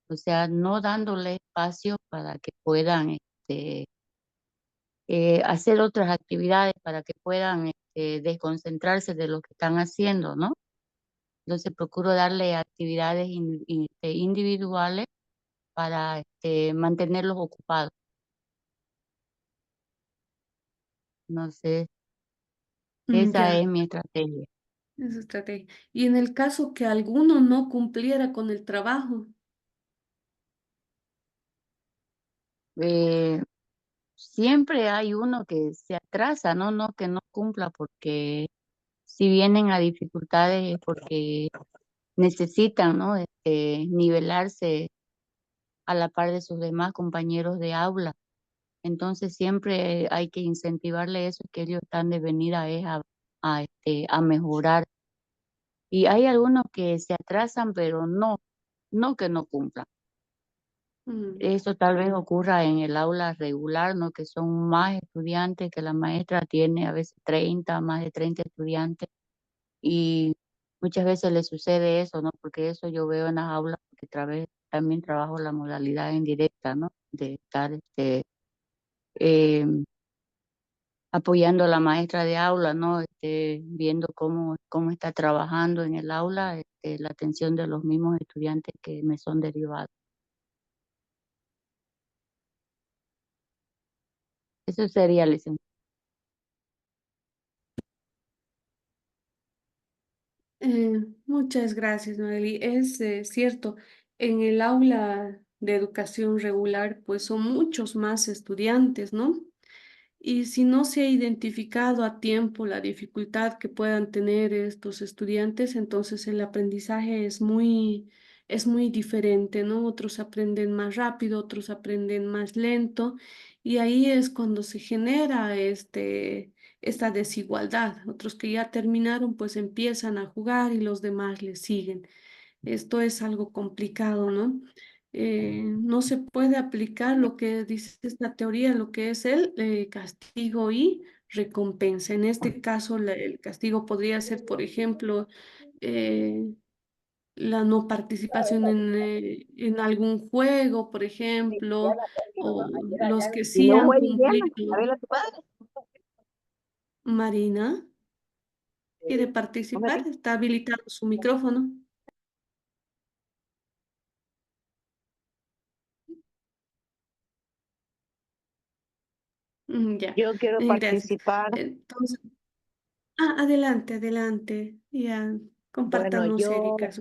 o sea, no dándole espacio para que puedan hacer otras actividades, para que puedan desconcentrarse de lo que están haciendo, ¿no? Entonces procuro darle actividades individuales para mantenerlos ocupados. No sé, esa Ya. es mi estrategia. Esa estrategia. Y en el caso que alguno no cumpliera con el trabajo, Eh, Siempre hay uno que se atrasa, ¿no? No que no cumpla, porque si vienen a dificultades es porque necesitan, ¿no? Nivelarse a la par de sus demás compañeros de aula. Entonces siempre hay que incentivarle eso, que ellos están de venida es a mejorar. Y hay algunos que se atrasan, pero no que no cumplan. mm, Eso tal vez ocurra en el aula regular, ¿no? Que son más estudiantes, que la maestra tiene a veces 30, más de 30 estudiantes. Y muchas veces le sucede eso, ¿no? Porque eso yo veo en las aulas, porque también trabajo la modalidad indirecta, ¿no? De estar eh, apoyando a la maestra de aula, ¿no? Viendo cómo está trabajando en el aula, la atención de los mismos estudiantes que me son derivados. Eso sería, licenciada. muchas gracias, Noeli. Es cierto, en el aula de educación regular, pues son muchos más estudiantes, ¿no? Y si no se ha identificado a tiempo la dificultad que puedan tener estos estudiantes, entonces el aprendizaje es muy diferente, ¿no? Otros aprenden más rápido, otros aprenden más lento, y ahí es cuando se genera esta desigualdad. Otros que ya terminaron, pues empiezan a jugar y los demás les siguen. Esto es algo complicado, ¿no? No se puede aplicar lo que dice esta teoría, lo que es el castigo y recompensa. En este caso, el castigo podría ser, por ejemplo, eh, la no participación en algún juego, por ejemplo, o los que Y sí no han juegue idiomas, a cumplido. ver a tu padre. Marina, ¿quiere participar? Está habilitado su micrófono. Ya, Yo quiero gracias. participar. Entonces, adelante, adelante. Ya, Bueno, compártanos, Erika.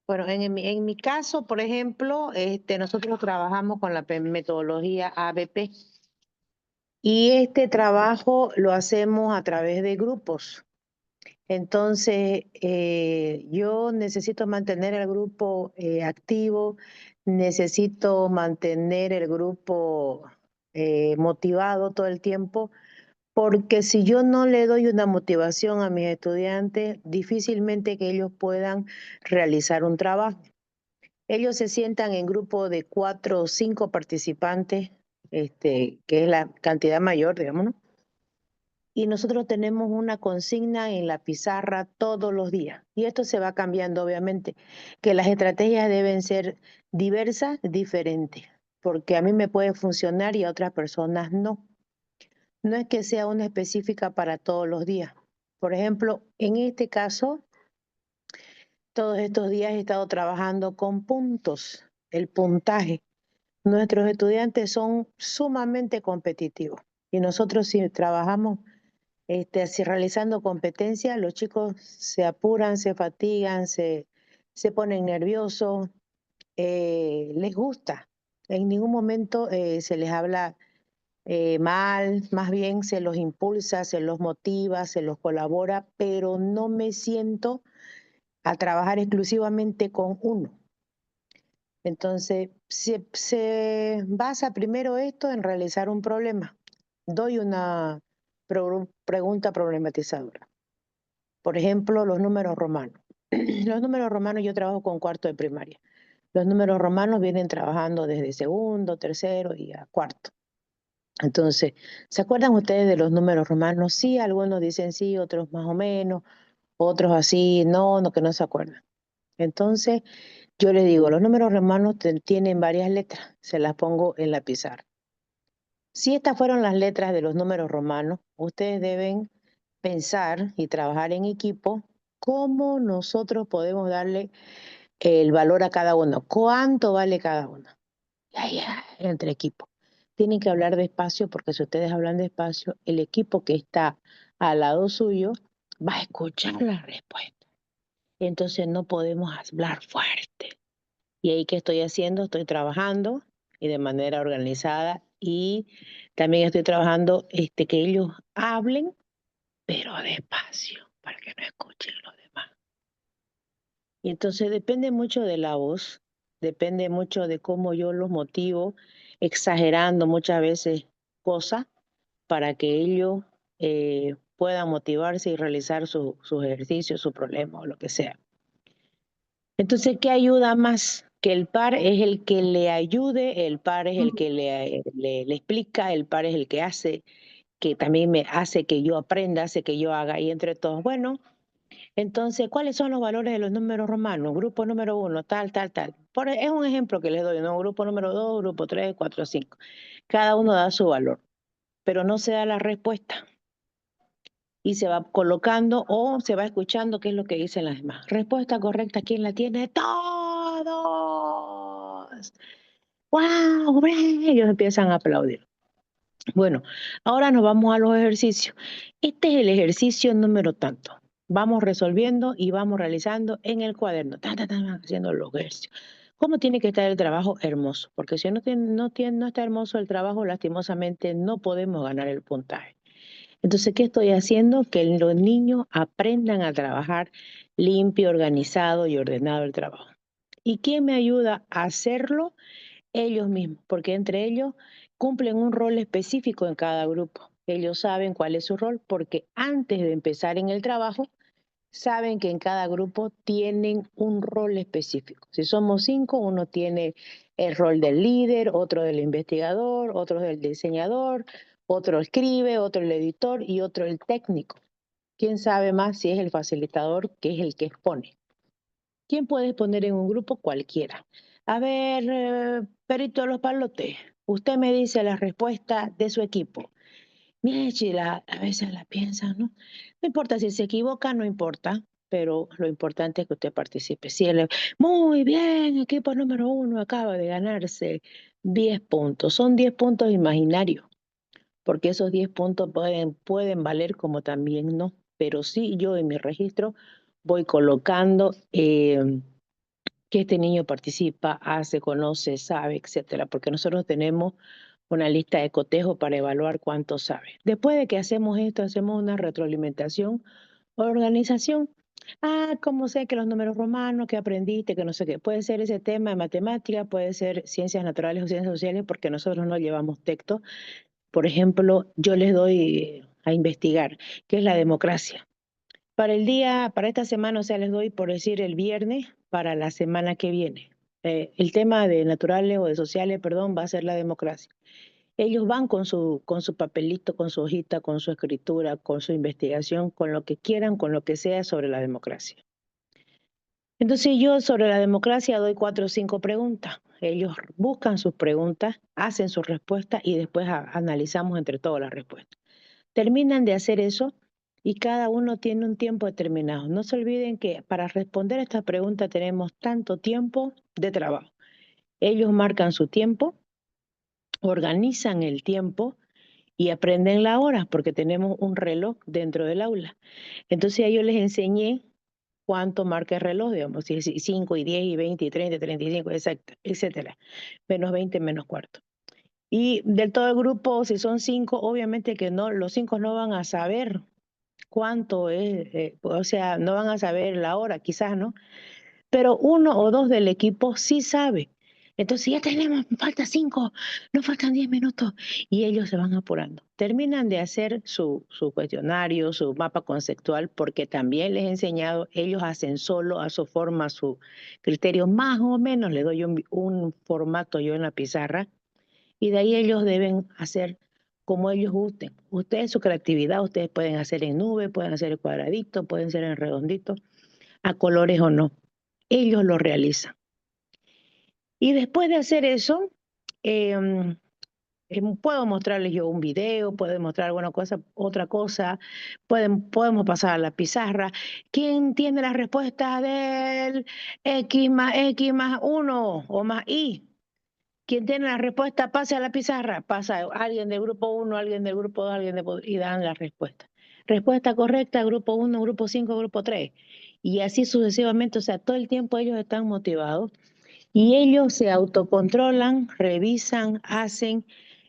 bueno, en mi caso, por ejemplo, nosotros trabajamos con la metodología ABP y este trabajo lo hacemos a través de grupos. Entonces, yo necesito mantener el grupo activo, necesito mantener el grupo motivado todo el tiempo, porque si yo no le doy una motivación a mis estudiantes, difícilmente que ellos puedan realizar un trabajo. Ellos se sientan en grupo de 4 o 5 participantes, que es la cantidad mayor, digamos, ¿no? Y nosotros tenemos una consigna en la pizarra todos los días. Y esto se va cambiando, obviamente, que las estrategias deben ser diversas, diferentes, porque a mí me puede funcionar y a otras personas no. No es que sea una específica para todos los días. Por ejemplo, en este caso, todos estos días he estado trabajando con puntos, el puntaje. Nuestros estudiantes son sumamente competitivos y nosotros si trabajamos así realizando competencias, los chicos se apuran, se fatigan, se ponen nerviosos, les gusta. En ningún momento se les habla mal, más bien se los impulsa, se los motiva, se los colabora, pero no me siento a trabajar exclusivamente con uno. Entonces, se basa primero esto en realizar un problema. Doy una pregunta problematizadora. Por ejemplo, los números romanos. Los números romanos yo trabajo con cuarto de primaria. Los números romanos vienen trabajando desde segundo, tercero y a cuarto. Entonces, ¿se acuerdan ustedes de los números romanos? Sí, algunos dicen sí, otros más o menos, otros así, no, que no se acuerdan. Entonces, yo les digo, los números romanos tienen varias letras, se las pongo en la pizarra. Si estas fueron las letras de los números romanos, ustedes deben pensar y trabajar en equipo cómo nosotros podemos darle el valor a cada uno, cuánto vale cada uno. Ya, entre equipo. Tienen que hablar despacio porque si ustedes hablan despacio, el equipo que está al lado suyo va a escuchar la respuesta. Entonces no podemos hablar fuerte. Y ahí, ¿qué estoy haciendo? Estoy trabajando y de manera organizada y también estoy trabajando que ellos hablen, pero despacio, para que no escuchen los demás. Y entonces depende mucho de la voz, depende mucho de cómo yo los motivo, exagerando muchas veces cosas para que ellos puedan motivarse y realizar sus ejercicios, su problema o lo que sea. Entonces, ¿qué ayuda más? Que el par es el que le ayude, el par es el que le explica, el par es el que hace, que también me hace que yo aprenda, hace que yo haga, y entre todos, bueno, entonces, ¿cuáles son los valores de los números romanos? Grupo número 1, tal, tal, tal. Es un ejemplo que les doy, ¿no? Grupo número 2, grupo 3, 4, 5. Cada uno da su valor, pero no se da la respuesta. Y se va colocando o se va escuchando qué es lo que dicen las demás. Respuesta correcta, ¿quién la tiene? ¡Todos! ¡Wow! Ellos empiezan a aplaudir. Bueno, ahora nos vamos a los ejercicios. Este es el ejercicio número tanto. Vamos resolviendo y vamos realizando en el cuaderno, haciendo los ejercicios. ¿Cómo tiene que estar el trabajo? Hermoso, porque si no está hermoso el trabajo, lastimosamente no podemos ganar el puntaje. Entonces, ¿qué estoy haciendo? Que los niños aprendan a trabajar limpio, organizado y ordenado el trabajo. ¿Y quién me ayuda a hacerlo? Ellos mismos, porque entre ellos cumplen un rol específico en cada grupo. Ellos saben cuál es su rol porque antes de empezar en el trabajo, saben que en cada grupo tienen un rol específico. Si somos 5, uno tiene el rol del líder, otro del investigador, otro del diseñador, otro escribe, otro el editor y otro el técnico. ¿Quién sabe más si es el facilitador, que es el que expone? ¿Quién puedes poner en un grupo? Cualquiera. A ver, Perito de los Palotes, usted me dice la respuesta de su equipo. Chila, a veces la piensan, ¿no? No importa si se equivoca, no importa, pero lo importante es que usted participe. Si él, muy bien, equipo número 1 acaba de ganarse 10 puntos. Son 10 puntos imaginarios, porque esos 10 puntos pueden valer como también no. Pero sí, yo en mi registro voy colocando que este niño participa, hace, conoce, sabe, etcétera, porque nosotros tenemos una lista de cotejo para evaluar cuánto sabe. Después de que hacemos esto, hacemos una retroalimentación o organización. ¿Cómo sé que los números romanos, que aprendiste, que no sé qué? Puede ser ese tema de matemática, puede ser ciencias naturales o ciencias sociales, porque nosotros no llevamos texto. Por ejemplo, yo les doy a investigar qué es la democracia. Para esta semana, o sea, les doy por decir el viernes para la semana que viene. El tema de naturales o de sociales, perdón, va a ser la democracia. Ellos van con su papelito, con su hojita, con su escritura, con su investigación, con lo que quieran, con lo que sea sobre la democracia. Entonces yo sobre la democracia doy 4 o 5 preguntas. Ellos buscan sus preguntas, hacen sus respuestas y después analizamos entre todas las respuestas. Terminan de hacer eso y cada uno tiene un tiempo determinado. No se olviden que para responder a esta pregunta tenemos tanto tiempo de trabajo. Ellos marcan su tiempo, organizan el tiempo y aprenden la hora porque tenemos un reloj dentro del aula. Entonces a ellos les enseñé cuánto marca el reloj, digamos, si es 5 y 10 y 20 y 30 y 35, exacto, etcétera. Menos 20, menos cuarto. Y del todo el grupo, si son 5, obviamente que no, los 5 no van a saber cuánto es, o sea, no van a saber la hora, quizás, ¿no? Pero 1 o 2 del equipo sí sabe. Entonces ya tenemos, falta 5, nos faltan 10 minutos y ellos se van apurando. Terminan de hacer su cuestionario, su mapa conceptual, porque también les he enseñado, ellos hacen solo a su forma, su criterio, más o menos le doy un formato yo en la pizarra y de ahí ellos deben hacer como ellos gusten. Ustedes, su creatividad, ustedes pueden hacer en nube, pueden hacer en cuadradito, pueden hacer en redondito, a colores o no. Ellos lo realizan. Y después de hacer eso, puedo mostrarles yo un video, puedo mostrar alguna cosa, otra cosa, podemos pasar a la pizarra. ¿Quién tiene la respuesta del X más 1 o más Y? ¿Quién tiene la respuesta? Pase a la pizarra. Pasa alguien del grupo 1, alguien del grupo 2, y dan la respuesta. Respuesta correcta, grupo 1, grupo 5, grupo 3. Y así sucesivamente, o sea, todo el tiempo ellos están motivados y ellos se autocontrolan, revisan, hacen.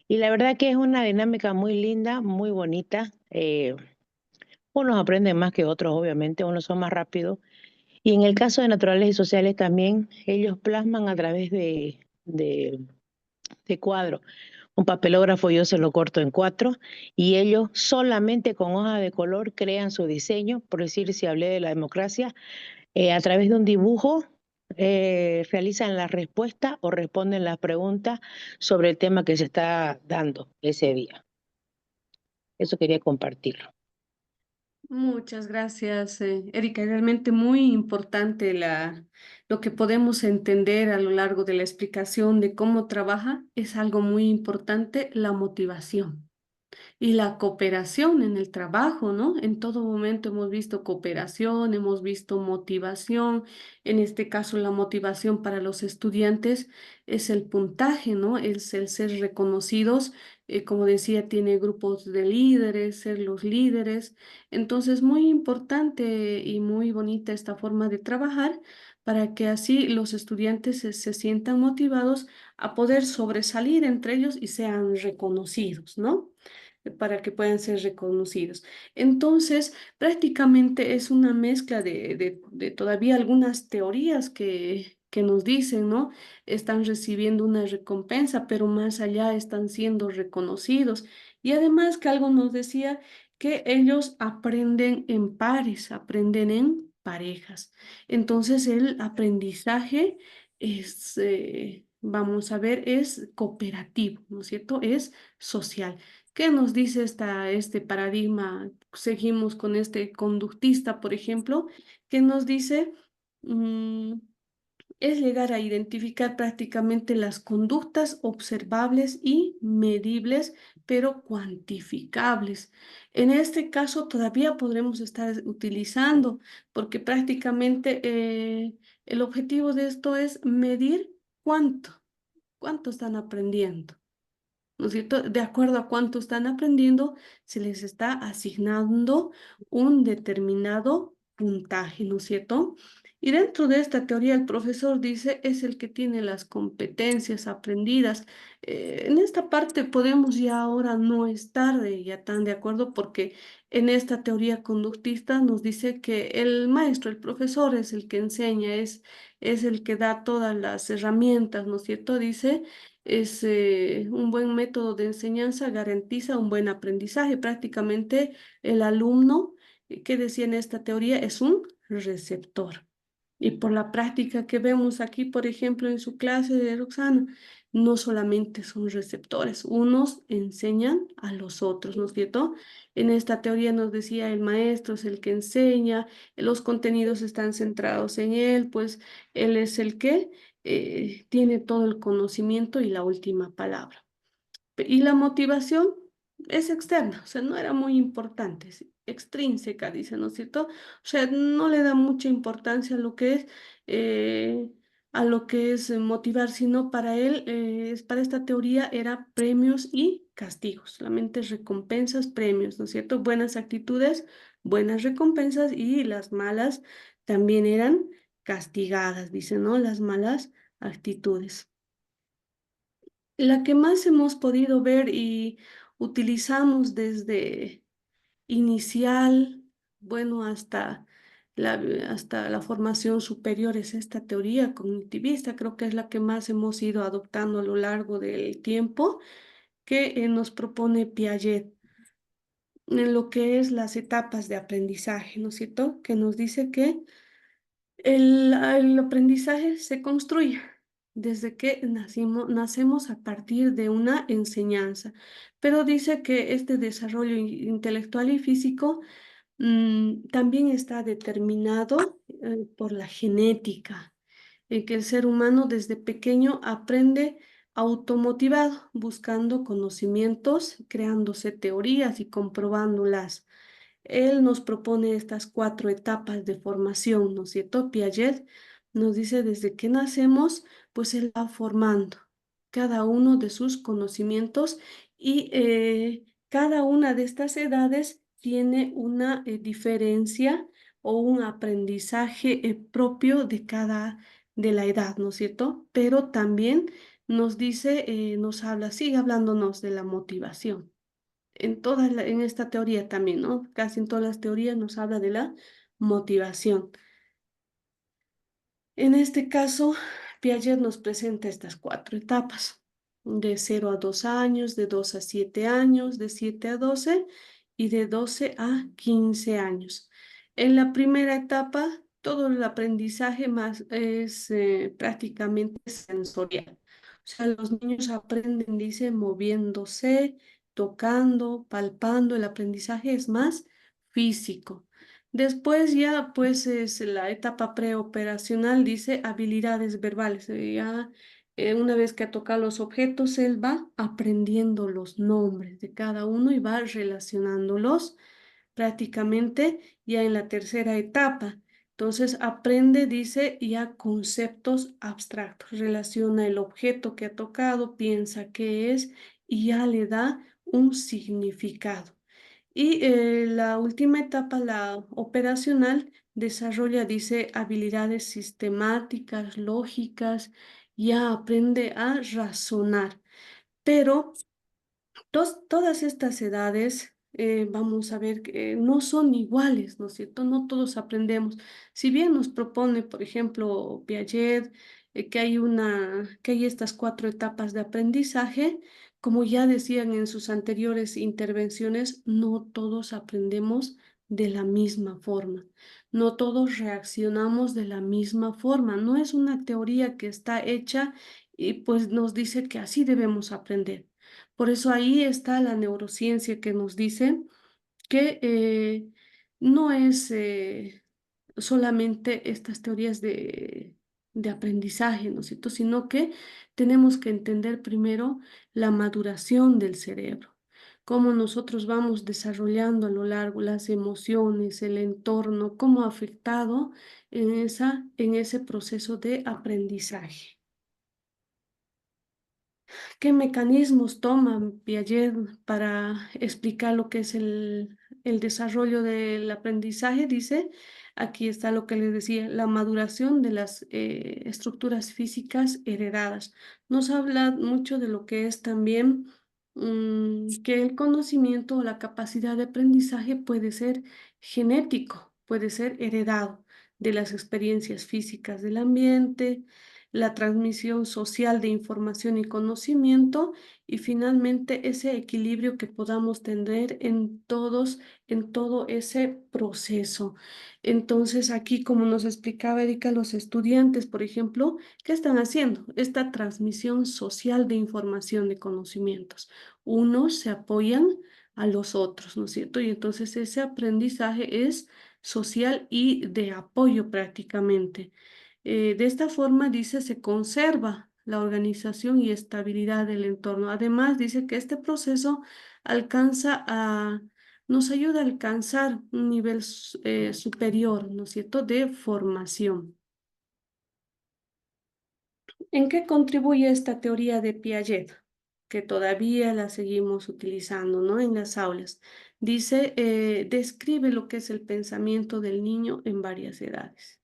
Y la verdad que es una dinámica muy linda, muy bonita. Unos aprenden más que otros, obviamente, unos son más rápidos. Y en el caso de naturales y sociales también, ellos plasman a través de cuadro. Un papelógrafo yo se lo corto en 4 y ellos solamente con hoja de color crean su diseño, por decir, si hablé de la democracia, a través de un dibujo realizan la respuesta o responden las preguntas sobre el tema que se está dando ese día. Eso quería compartirlo. Muchas gracias, Erika. Realmente muy importante lo que podemos entender a lo largo de la explicación de cómo trabaja. Es algo muy importante, la motivación. Y la cooperación en el trabajo, ¿no? En todo momento hemos visto cooperación, hemos visto motivación. En este caso, la motivación para los estudiantes es el puntaje, ¿no? Es el ser reconocidos. Como decía, tiene grupos de líderes, ser los líderes. Entonces, muy importante y muy bonita esta forma de trabajar para que así los estudiantes se sientan motivados a poder sobresalir entre ellos y sean reconocidos, ¿no? Para que puedan ser reconocidos. Entonces, prácticamente es una mezcla de todavía algunas teorías que nos dicen, ¿no? Están recibiendo una recompensa, pero más allá están siendo reconocidos. Y además que algo nos decía que ellos aprenden en pares, aprenden en parejas. Entonces, el aprendizaje es, vamos a ver, es cooperativo, ¿no es cierto? Es social. ¿Qué nos dice este paradigma? Seguimos con este conductista, por ejemplo, que nos dice mm, es llegar a identificar prácticamente las conductas observables y medibles, pero cuantificables. En este caso todavía podremos estar utilizando, porque prácticamente el objetivo de esto es medir cuánto están aprendiendo. ¿No es cierto? De acuerdo a cuánto están aprendiendo, se les está asignando un determinado puntaje, ¿no es cierto? Y dentro de esta teoría, el profesor dice, es el que tiene las competencias aprendidas. En esta parte podemos ya ahora no estar ya tan de acuerdo porque en esta teoría conductista nos dice que el maestro, el profesor es el que enseña, es el que da todas las herramientas, ¿no es cierto? Dice es un buen método de enseñanza, garantiza un buen aprendizaje. Prácticamente el alumno, que decía en esta teoría, es un receptor. Y por la práctica que vemos aquí, por ejemplo, en su clase de Roxana, no solamente son receptores, unos enseñan a los otros, ¿no es cierto? En esta teoría nos decía el maestro es el que enseña, los contenidos están centrados en él, pues él es el que tiene todo el conocimiento y la última palabra. Y la motivación es externa, o sea, no era muy importante, es extrínseca, dice, ¿no es cierto? O sea, no le da mucha importancia eh, a lo que es motivar, sino para él, para esta teoría era premios y castigos, solamente recompensas, premios, ¿no es cierto? Buenas actitudes, buenas recompensas y las malas también eran castigadas, dice, ¿no? Las malas actitudes. La que más hemos podido ver y utilizamos desde inicial, bueno, hasta la formación superior es esta teoría cognitivista, creo que es la que más hemos ido adoptando a lo largo del tiempo, que nos propone Piaget en lo que es las etapas de aprendizaje, ¿no es cierto? Que nos dice que el aprendizaje se construye desde que nacemos a partir de una enseñanza, pero dice que este desarrollo intelectual y físico también está determinado por la genética, en que el ser humano desde pequeño aprende automotivado, buscando conocimientos, creándose teorías y comprobándolas. Él nos propone estas 4 etapas de formación, ¿no es cierto? Piaget nos dice desde que nacemos, pues él va formando cada uno de sus conocimientos y cada una de estas edades tiene una diferencia o un aprendizaje propio de cada de la edad, ¿no es cierto? Pero también nos dice, nos habla, sigue hablándonos de la motivación en esta teoría también, ¿no? Casi en todas las teorías nos habla de la motivación. En este caso, Piaget nos presenta estas 4 etapas, de 0 a 2 años, de 2 a 7 años, de 7 a 12 y de 12 a 15 años. En la primera etapa, todo el aprendizaje más es prácticamente sensorial. O sea, los niños aprenden, dice, moviéndose, tocando, palpando. El aprendizaje es más físico. Después ya pues es la etapa preoperacional, dice habilidades verbales. Ya una vez que ha tocado los objetos, él va aprendiendo los nombres de cada uno y va relacionándolos prácticamente ya en la tercera etapa. Entonces aprende, dice, ya conceptos abstractos, relaciona el objeto que ha tocado, piensa qué es y ya le da un significado. Y la última etapa, la operacional, desarrolla, dice, habilidades sistemáticas, lógicas, ya aprende a razonar. Pero todas estas edades, vamos a ver que no son iguales, ¿no es cierto? No todos aprendemos. Si bien nos propone, por ejemplo, Piaget, que hay estas 4 etapas de aprendizaje, como ya decían en sus anteriores intervenciones, no todos aprendemos de la misma forma. No todos reaccionamos de la misma forma. No es una teoría que está hecha y pues nos dice que así debemos aprender. Por eso ahí está la neurociencia que nos dice que no es solamente estas teorías de aprendizaje, ¿no es cierto? Sino que tenemos que entender primero la maduración del cerebro, cómo nosotros vamos desarrollando a lo largo las emociones, el entorno, cómo ha afectado en ese proceso de aprendizaje. ¿Qué mecanismos toma Piaget para explicar lo que es el desarrollo del aprendizaje? Dice, aquí está lo que les decía, la maduración de las estructuras físicas heredadas. Nos habla mucho de lo que es también que el conocimiento o la capacidad de aprendizaje puede ser genético, puede ser heredado de las experiencias físicas del ambiente, la transmisión social de información y conocimiento y finalmente ese equilibrio que podamos tener en todo ese proceso. Entonces aquí, como nos explicaba Erika, los estudiantes, por ejemplo, ¿qué están haciendo? Esta transmisión social de información, de conocimientos. Unos se apoyan a los otros, ¿no es cierto? Y entonces ese aprendizaje es social y de apoyo prácticamente. De esta forma, dice, se conserva la organización y estabilidad del entorno. Además, dice que este proceso nos ayuda a alcanzar un nivel superior, ¿no es cierto?, de formación. ¿En qué contribuye esta teoría de Piaget? Que todavía la seguimos utilizando, ¿no?, en las aulas. Dice, describe lo que es el pensamiento del niño en varias edades.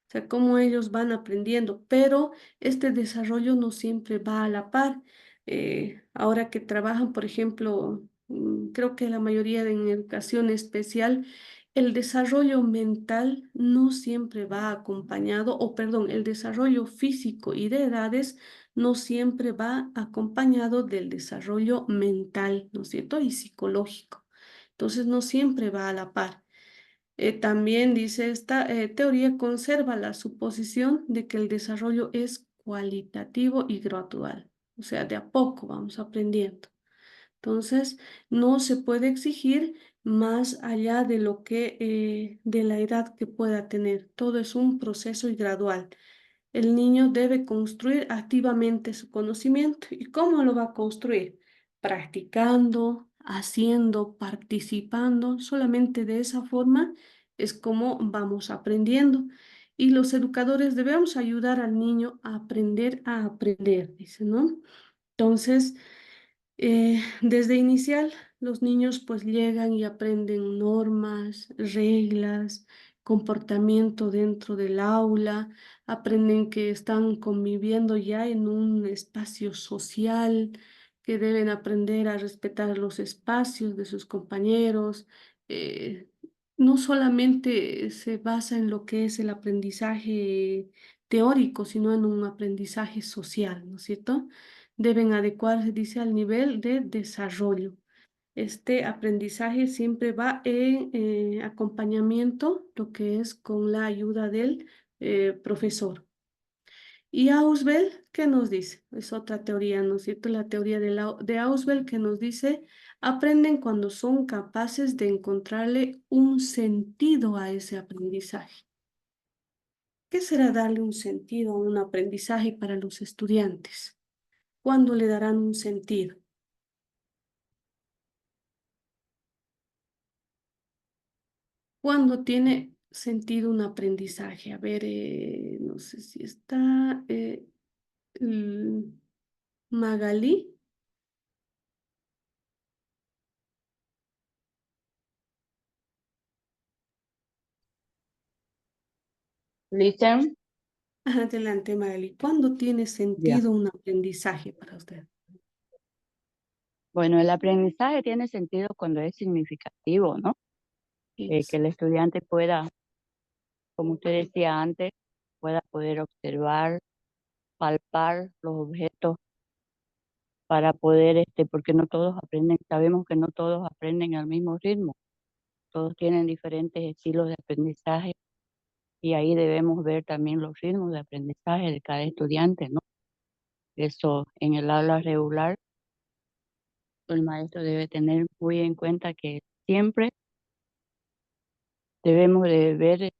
O sea, cómo ellos van aprendiendo, pero este desarrollo no siempre va a la par. Ahora que trabajan, por ejemplo, creo que la mayoría en educación especial, el desarrollo mental no siempre va acompañado, o perdón, el desarrollo físico y de edades no siempre va acompañado del desarrollo mental, ¿no es cierto? Y psicológico. Entonces, no siempre va a la par. También dice esta teoría conserva la suposición de que el desarrollo es cualitativo y gradual, o sea, de a poco vamos aprendiendo. Entonces, no se puede exigir más allá de lo que, de la edad que pueda tener. Todo es un proceso y gradual. El niño debe construir activamente su conocimiento. ¿Y cómo lo va a construir? Practicando, haciendo, participando. Solamente de esa forma es como vamos aprendiendo. Y los educadores debemos ayudar al niño a aprender, dice, ¿no? Entonces, desde inicial, los niños pues llegan y aprenden normas, reglas, comportamiento dentro del aula, aprenden que están conviviendo ya en un espacio social, que deben aprender a respetar los espacios de sus compañeros. eh, no solamente se basa en lo que es el aprendizaje teórico, sino en un aprendizaje social, ¿no es cierto? Deben adecuarse, dice, al nivel de desarrollo. Este aprendizaje siempre va en acompañamiento, lo que es con la ayuda del profesor. Y Ausubel, ¿qué nos dice? Es otra teoría, ¿no es cierto? La teoría de Ausubel que nos dice, aprenden cuando son capaces de encontrarle un sentido a ese aprendizaje. ¿Qué será darle un sentido a un aprendizaje para los estudiantes? ¿Cuándo le darán un sentido? ¿Cuándo tiene sentido un aprendizaje? A ver, no sé si está mm, Magalí. Listen, Adelante, Magalí. ¿Cuándo tiene ya. sentido un aprendizaje para usted? Bueno, el aprendizaje tiene sentido cuando es significativo, ¿no? Que el estudiante pueda, como usted decía antes, pueda poder observar, palpar los objetos para poder, porque no todos aprenden, sabemos que no todos aprenden al mismo ritmo, todos tienen diferentes estilos de aprendizaje y ahí debemos ver también los ritmos de aprendizaje de cada estudiante, ¿no? Eso en el aula regular, el maestro debe tener muy en cuenta que siempre debemos de ver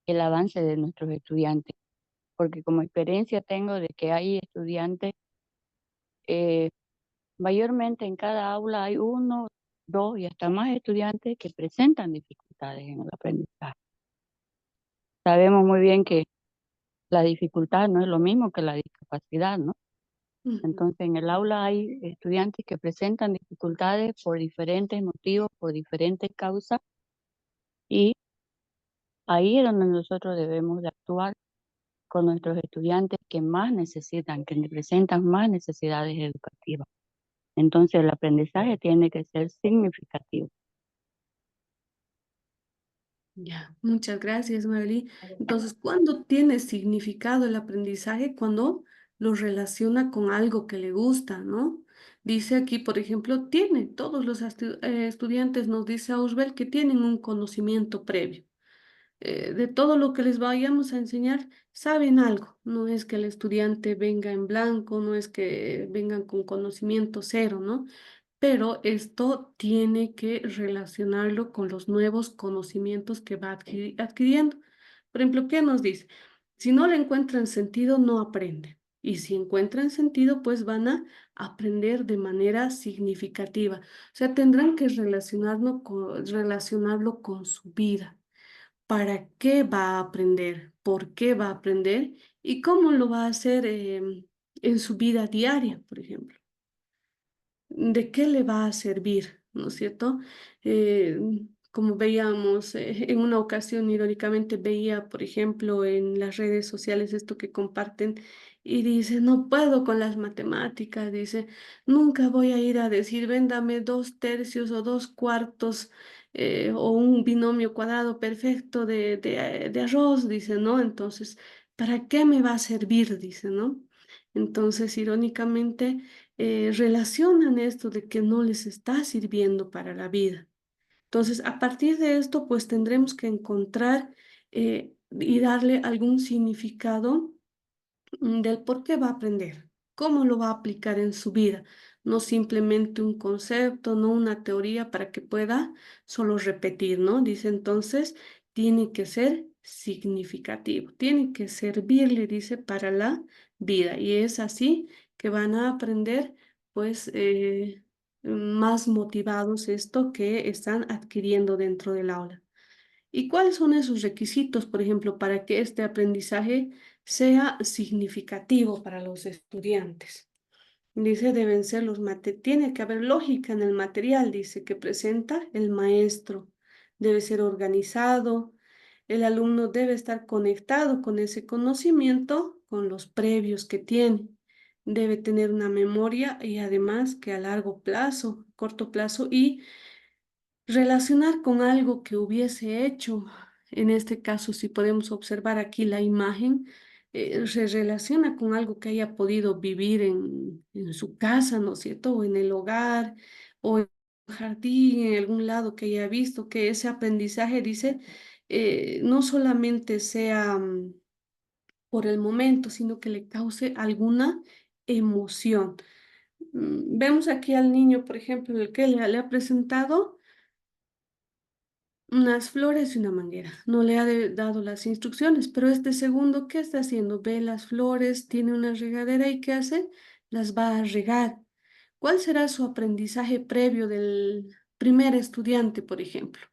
el avance de nuestros estudiantes, porque como experiencia tengo de que hay estudiantes, eh, mayormente en cada aula hay uno, dos y hasta más estudiantes que presentan dificultades en el aprendizaje. Sabemos muy bien que la dificultad no es lo mismo que la discapacidad, ¿no? Ujú. Entonces, en el aula hay estudiantes que presentan dificultades por diferentes motivos, por diferentes causas, y ahí es donde nosotros debemos de actuar con nuestros estudiantes que más necesitan, que presentan más necesidades educativas. Entonces, el aprendizaje tiene que ser significativo. Ya, muchas gracias, Marilyn. Entonces, ¿cuándo tiene significado el aprendizaje? Cuando lo relaciona con algo que le gusta, ¿no? Dice aquí, por ejemplo, tiene, todos los estudiantes, nos dice Ausbel, que tienen un conocimiento previo. De todo lo que les vayamos a enseñar, saben algo. No es que el estudiante venga en blanco, no es que vengan con conocimiento cero, ¿no? Pero esto tiene que relacionarlo con los nuevos conocimientos que va adquiriendo. Por ejemplo, ¿qué nos dice? Si no le encuentran sentido, no aprenden. Y si encuentran sentido, pues van a aprender de manera significativa. O sea, tendrán que relacionarlo con su vida. ¿Para qué va a aprender? ¿Por qué va a aprender? ¿Y cómo lo va a hacer en su vida diaria, por ejemplo? ¿De qué le va a servir? ¿No es cierto? Eh, Como veíamos en una ocasión, irónicamente veía, por ejemplo, en las redes sociales esto que comparten y dice, no puedo con las matemáticas, dice, nunca voy a ir a decir, véndame 2/3 o 2/4 o un binomio cuadrado perfecto de arroz, dice, ¿no? Entonces, ¿para qué me va a servir? Dice, ¿no? Entonces, irónicamente relacionan esto de que no les está sirviendo para la vida. Entonces, a partir de esto, pues tendremos que encontrar y darle algún significado del por qué va a aprender, cómo lo va a aplicar en su vida, no simplemente un concepto, no una teoría para que pueda solo repetir, ¿no? Dice entonces, tiene que ser significativo, tiene que servirle, dice, para la vida. Y es así que van a aprender, pues, más motivados esto que están adquiriendo dentro del aula. ¿Y cuáles son esos requisitos, por ejemplo, para que este aprendizaje sea significativo para los estudiantes? Dice, deben ser tiene que haber lógica en el material, dice, que presenta el maestro. Debe ser organizado, el alumno debe estar conectado con ese conocimiento, con los previos que tiene. Debe tener una memoria y además que a largo plazo, corto plazo y relacionar con algo que hubiese hecho. En este caso, si podemos observar aquí la imagen, se relaciona con algo que haya podido vivir en su casa, ¿no es cierto? O en el hogar, o en el jardín, en algún lado que haya visto que ese aprendizaje, dice, no solamente sea por el momento, sino que le cause alguna emoción. Vemos aquí al niño, por ejemplo, el que le ha presentado unas flores y una manguera. No le ha dado las instrucciones, pero este segundo, ¿qué está haciendo? Ve las flores, tiene una regadera y ¿qué hace? Las va a regar. ¿Cuál será su aprendizaje previo del primer estudiante, por ejemplo?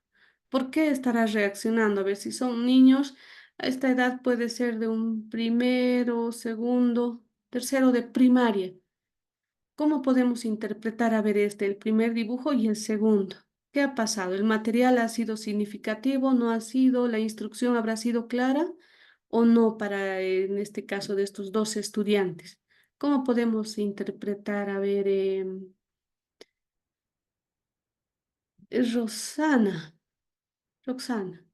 ¿Por qué estará reaccionando? A ver, si son niños, a esta edad puede ser de un primero, segundo, tercero de primaria. ¿Cómo podemos interpretar, a ver, el primer dibujo y el segundo? ¿Qué ha pasado? ¿El material ha sido significativo? ¿No ha sido? ¿La instrucción habrá sido clara o no para, en este caso, de estos dos estudiantes? ¿Cómo podemos interpretar, a ver, Rosana, Roxana?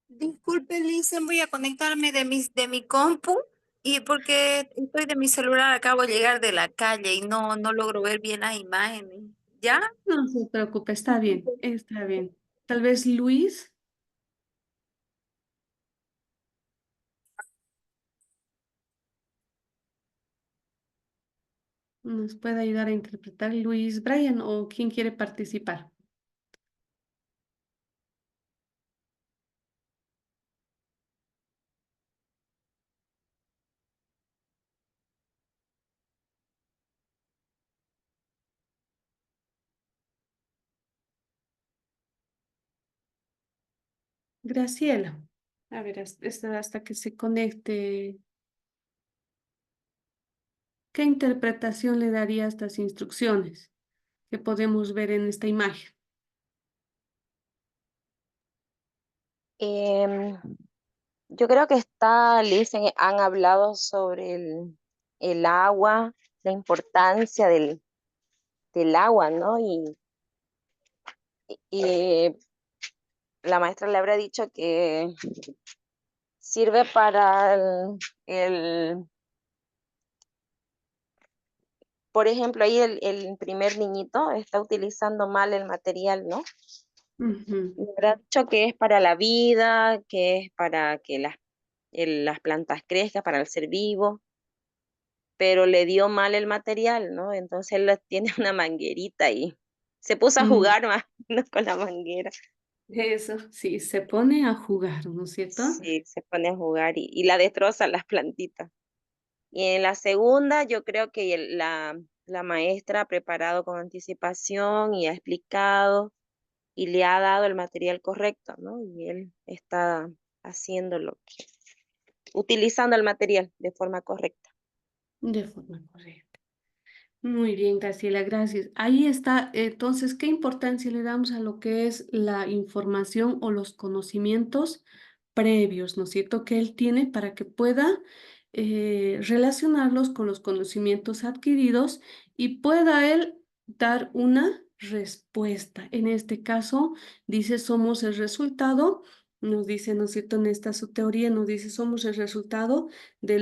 Disculpe, Lisa, voy a conectarme de mi compu y porque estoy de mi celular, acabo de llegar de la calle y no logro ver bien las imágenes. ¿Ya? No se preocupe, está bien, está bien. Tal vez Luis nos pueda ayudar a interpretar. Luis, Brian o quién quiere participar. Graciela. A ver, hasta que se conecte. ¿Qué interpretación le daría a estas instrucciones que podemos ver en esta imagen? Yo creo que han hablado sobre el agua, la importancia del agua, ¿no? Y la maestra le habrá dicho que sirve para por ejemplo, ahí el primer niñito está utilizando mal el material, ¿no? Ujú. Le habrá dicho que es para la vida, que es para que las plantas crezcan, para el ser vivo, pero le dio mal el material, ¿no? Entonces él tiene una manguerita y se puso a Mm, jugar más ¿no? con la manguera. Eso, sí, se pone a jugar, ¿no es cierto? Sí, se pone a jugar y la destroza las plantitas. Y en la segunda, yo creo que la maestra ha preparado con anticipación y ha explicado y le ha dado el material correcto, ¿no? Y él está haciendo utilizando el material de forma correcta. De forma correcta. Muy bien, Graciela, gracias. Ahí está, entonces, ¿qué importancia le damos a lo que es la información o los conocimientos previos, ¿no es cierto?, que él tiene para que pueda relacionarlos con los conocimientos adquiridos y pueda él dar una respuesta. En este caso, dice, somos el resultado, nos dice, ¿no es cierto?, en esta su teoría nos dice, somos el resultado de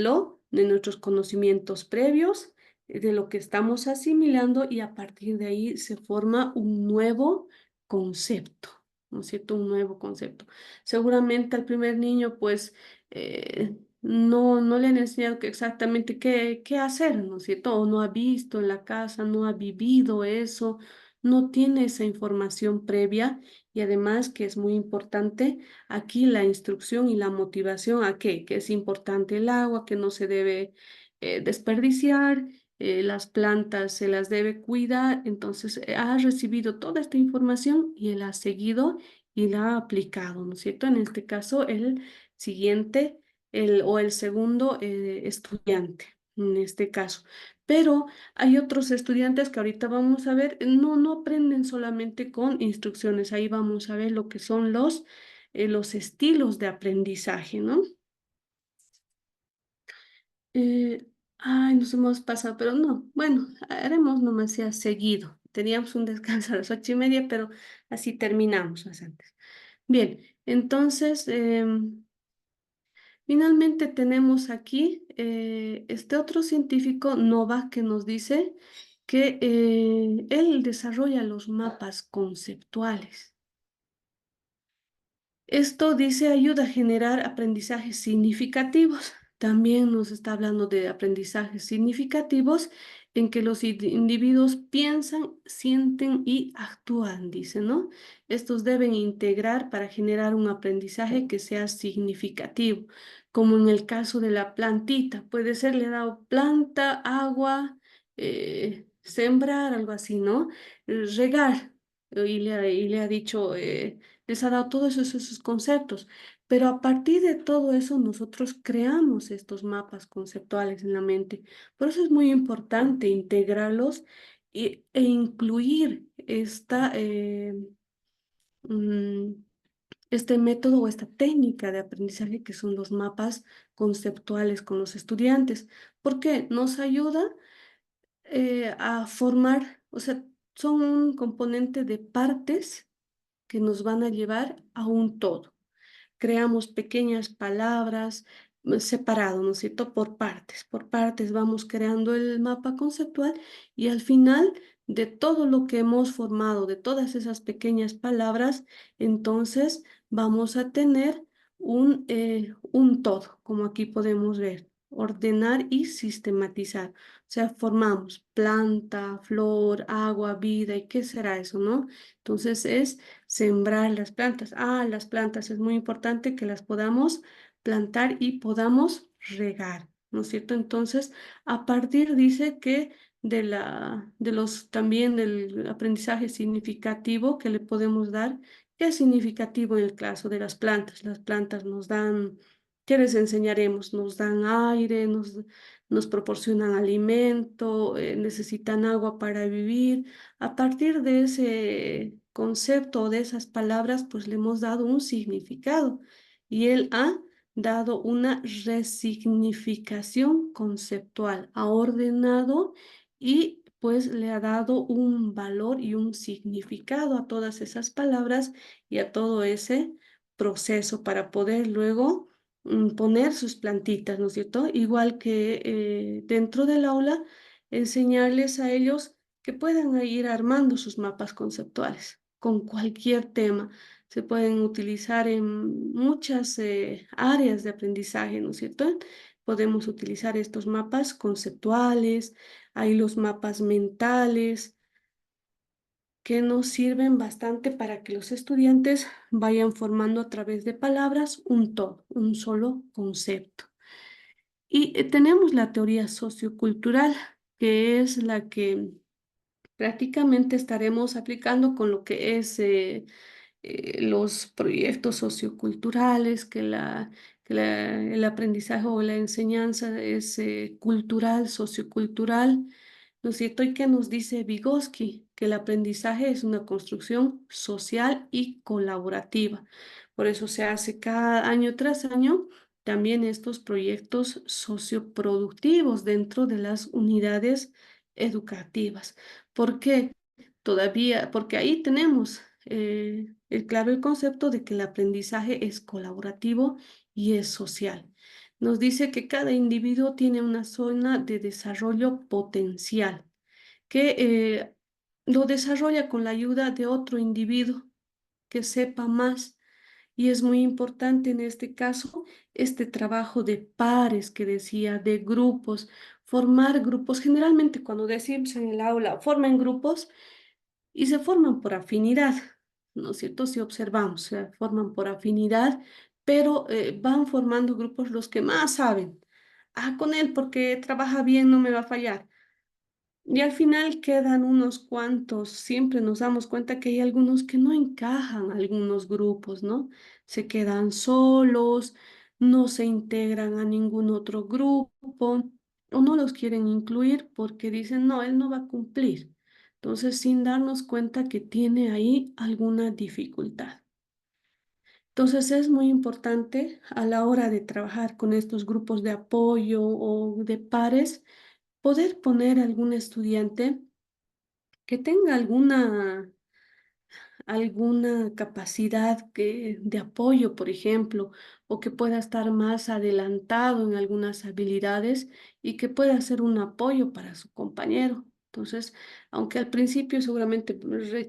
nuestros conocimientos previos de lo que estamos asimilando y a partir de ahí se forma un nuevo concepto, ¿no es cierto? Un nuevo concepto. Seguramente al primer niño, pues, no le han enseñado exactamente qué hacer, ¿no es cierto? O no ha visto en la casa, no ha vivido eso, no tiene esa información previa y además que es muy importante aquí la instrucción y la motivación a qué, que es importante el agua, que no se debe desperdiciar, las plantas se las debe cuidar, entonces ha recibido toda esta información y él ha seguido y la ha aplicado, ¿no es cierto? En este caso, el siguiente o el segundo estudiante, en este caso. Pero hay otros estudiantes que ahorita vamos a ver, no aprenden solamente con instrucciones, ahí vamos a ver lo que son los estilos de aprendizaje, ¿no? Ay, nos hemos pasado, pero no. Bueno, haremos nomás ya seguido. Teníamos un descanso a las 8:30, pero así terminamos más antes. Bien, entonces, finalmente tenemos aquí este otro científico, Novak, que nos dice que él desarrolla los mapas conceptuales. Esto dice ayuda a generar aprendizajes significativos. También nos está hablando de aprendizajes significativos en que los individuos piensan, sienten y actúan, dice, ¿no? Estos deben integrar para generar un aprendizaje que sea significativo, como en el caso de la plantita. Puede ser, le he dado planta, agua, sembrar, algo así, ¿no? Regar, y le ha dicho les ha dado todos esos conceptos, pero a partir de todo eso nosotros creamos estos mapas conceptuales en la mente. Por eso es muy importante integrarlos e incluir mm, este método o esta técnica de aprendizaje que son los mapas conceptuales con los estudiantes, porque nos ayuda a formar, o sea, son un componente de partes que nos van a llevar a un todo. Creamos pequeñas palabras separado, ¿no es cierto? Por partes vamos creando el mapa conceptual y al final de todo lo que hemos formado, de todas esas pequeñas palabras, entonces vamos a tener un todo, como aquí podemos ver, ordenar y sistematizar. O sea, formamos planta, flor, agua, vida, ¿y qué será eso, no? Entonces es sembrar las plantas. Las plantas es muy importante que las podamos plantar y podamos regar, ¿no es cierto? Entonces, a partir dice que de los también del aprendizaje significativo que le podemos dar, ¿Qué es significativo en el caso de las plantas? Las plantas nos dan, ¿qué les enseñaremos? Nos dan aire, nos proporcionan alimento, necesitan agua para vivir. A partir de ese concepto o de esas palabras, pues le hemos dado un significado y él ha dado una resignificación conceptual, ha ordenado y pues le ha dado un valor y un significado a todas esas palabras y a todo ese proceso para poder luego poner sus plantitas, ¿no es cierto? Igual que dentro del aula, enseñarles a ellos que puedan ir armando sus mapas conceptuales con cualquier tema. Se pueden utilizar en muchas áreas de aprendizaje, ¿no es cierto? Podemos utilizar estos mapas conceptuales, hay los mapas mentales que nos sirven bastante para que los estudiantes vayan formando a través de palabras un todo, un solo concepto. Y tenemos la teoría sociocultural, que es la que prácticamente estaremos aplicando con lo que es los proyectos socioculturales, el aprendizaje o la enseñanza es cultural, sociocultural, ¿no es cierto? ¿Y qué nos dice Vygotsky? Que el aprendizaje es una construcción social y colaborativa. Por eso se hace cada año tras año también estos proyectos socioproductivos dentro de las unidades educativas. ¿Por qué? Todavía, porque ahí tenemos claro el concepto de que el aprendizaje es colaborativo y es social. Nos dice que cada individuo tiene una zona de desarrollo potencial, que lo desarrolla con la ayuda de otro individuo que sepa más. Y es muy importante en este caso este trabajo de pares que decía, de grupos, formar grupos. Generalmente cuando decimos en el aula, formen grupos, y se forman por afinidad, ¿no es cierto? Si observamos, se forman por afinidad, pero van formando grupos los que más saben. Ah, con él porque trabaja bien, no me va a fallar. Y al final quedan unos cuantos, siempre nos damos cuenta que hay algunos que no encajan a algunos grupos, ¿no? Se quedan solos, no se integran a ningún otro grupo o no los quieren incluir porque dicen, no, él no va a cumplir. Entonces, sin darnos cuenta que tiene ahí alguna dificultad. Entonces, es muy importante a la hora de trabajar con estos grupos de apoyo o de pares, poder poner a algún estudiante que tenga alguna capacidad de apoyo, por ejemplo, o que pueda estar más adelantado en algunas habilidades y que pueda ser un apoyo para su compañero. Entonces, aunque al principio seguramente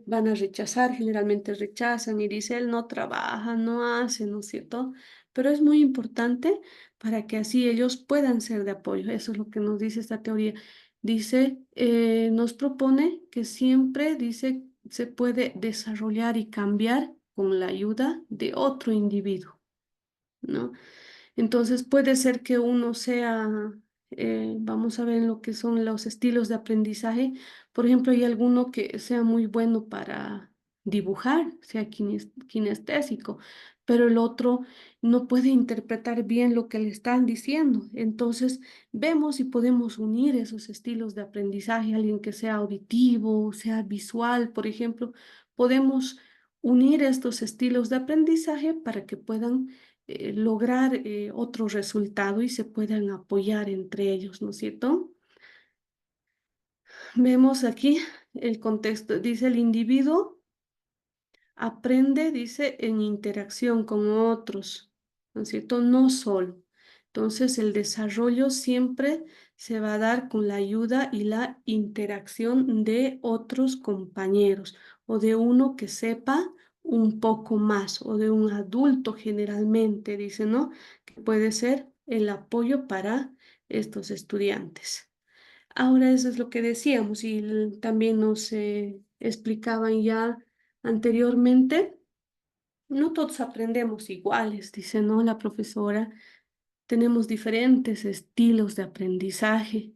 van a rechazar, generalmente rechazan y dice, él no trabaja, no hace, ¿no es cierto? Pero es muy importante para que así ellos puedan ser de apoyo. Eso es lo que nos dice esta teoría. Dice, nos propone que siempre, dice, se puede desarrollar y cambiar con la ayuda de otro individuo, ¿no? Entonces puede ser que uno sea, vamos a ver en lo que son los estilos de aprendizaje. Por ejemplo, hay alguno que sea muy bueno para dibujar, sea kinestésico, pero el otro no puede interpretar bien lo que le están diciendo. Entonces vemos y podemos unir esos estilos de aprendizaje. Alguien que sea auditivo, sea visual, por ejemplo, podemos unir estos estilos de aprendizaje para que puedan lograr otro resultado y se puedan apoyar entre ellos, ¿no es cierto? Vemos aquí el contexto, dice el individuo aprende, dice, en interacción con otros, ¿no es cierto? No solo. Entonces, el desarrollo siempre se va a dar con la ayuda y la interacción de otros compañeros o de uno que sepa un poco más o de un adulto generalmente, dice, ¿no? Que puede ser el apoyo para estos estudiantes. Ahora eso es lo que decíamos y también nos explicaban ya anteriormente. No todos aprendemos iguales, dice, ¿no? La profesora. Tenemos diferentes estilos de aprendizaje.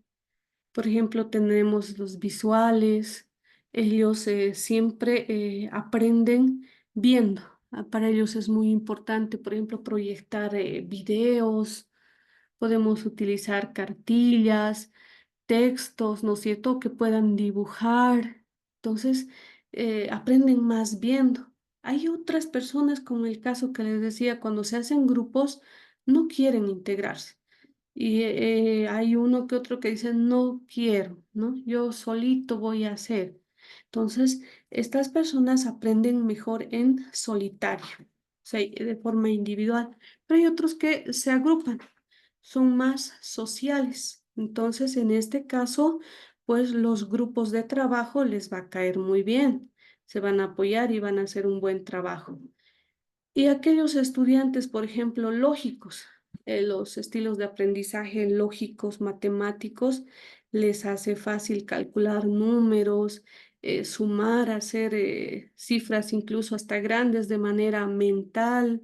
Por ejemplo, tenemos los visuales. Ellos siempre aprenden viendo. Para ellos es muy importante, por ejemplo, proyectar videos, podemos utilizar cartillas, textos, ¿no es cierto?, que puedan dibujar. Entonces, aprenden más viendo. Hay otras personas, como el caso que les decía, cuando se hacen grupos, no quieren integrarse. Y hay uno que otro que dice, no quiero, ¿no? Yo solito voy a hacer. Entonces, estas personas aprenden mejor en solitario, o sea, de forma individual. Pero hay otros que se agrupan, son más sociales. Entonces, en este caso, pues los grupos de trabajo les va a caer muy bien. Se van a apoyar y van a hacer un buen trabajo. Y aquellos estudiantes, por ejemplo, lógicos, los estilos de aprendizaje lógicos, matemáticos, les hace fácil calcular números, sumar, hacer cifras incluso hasta grandes de manera mental.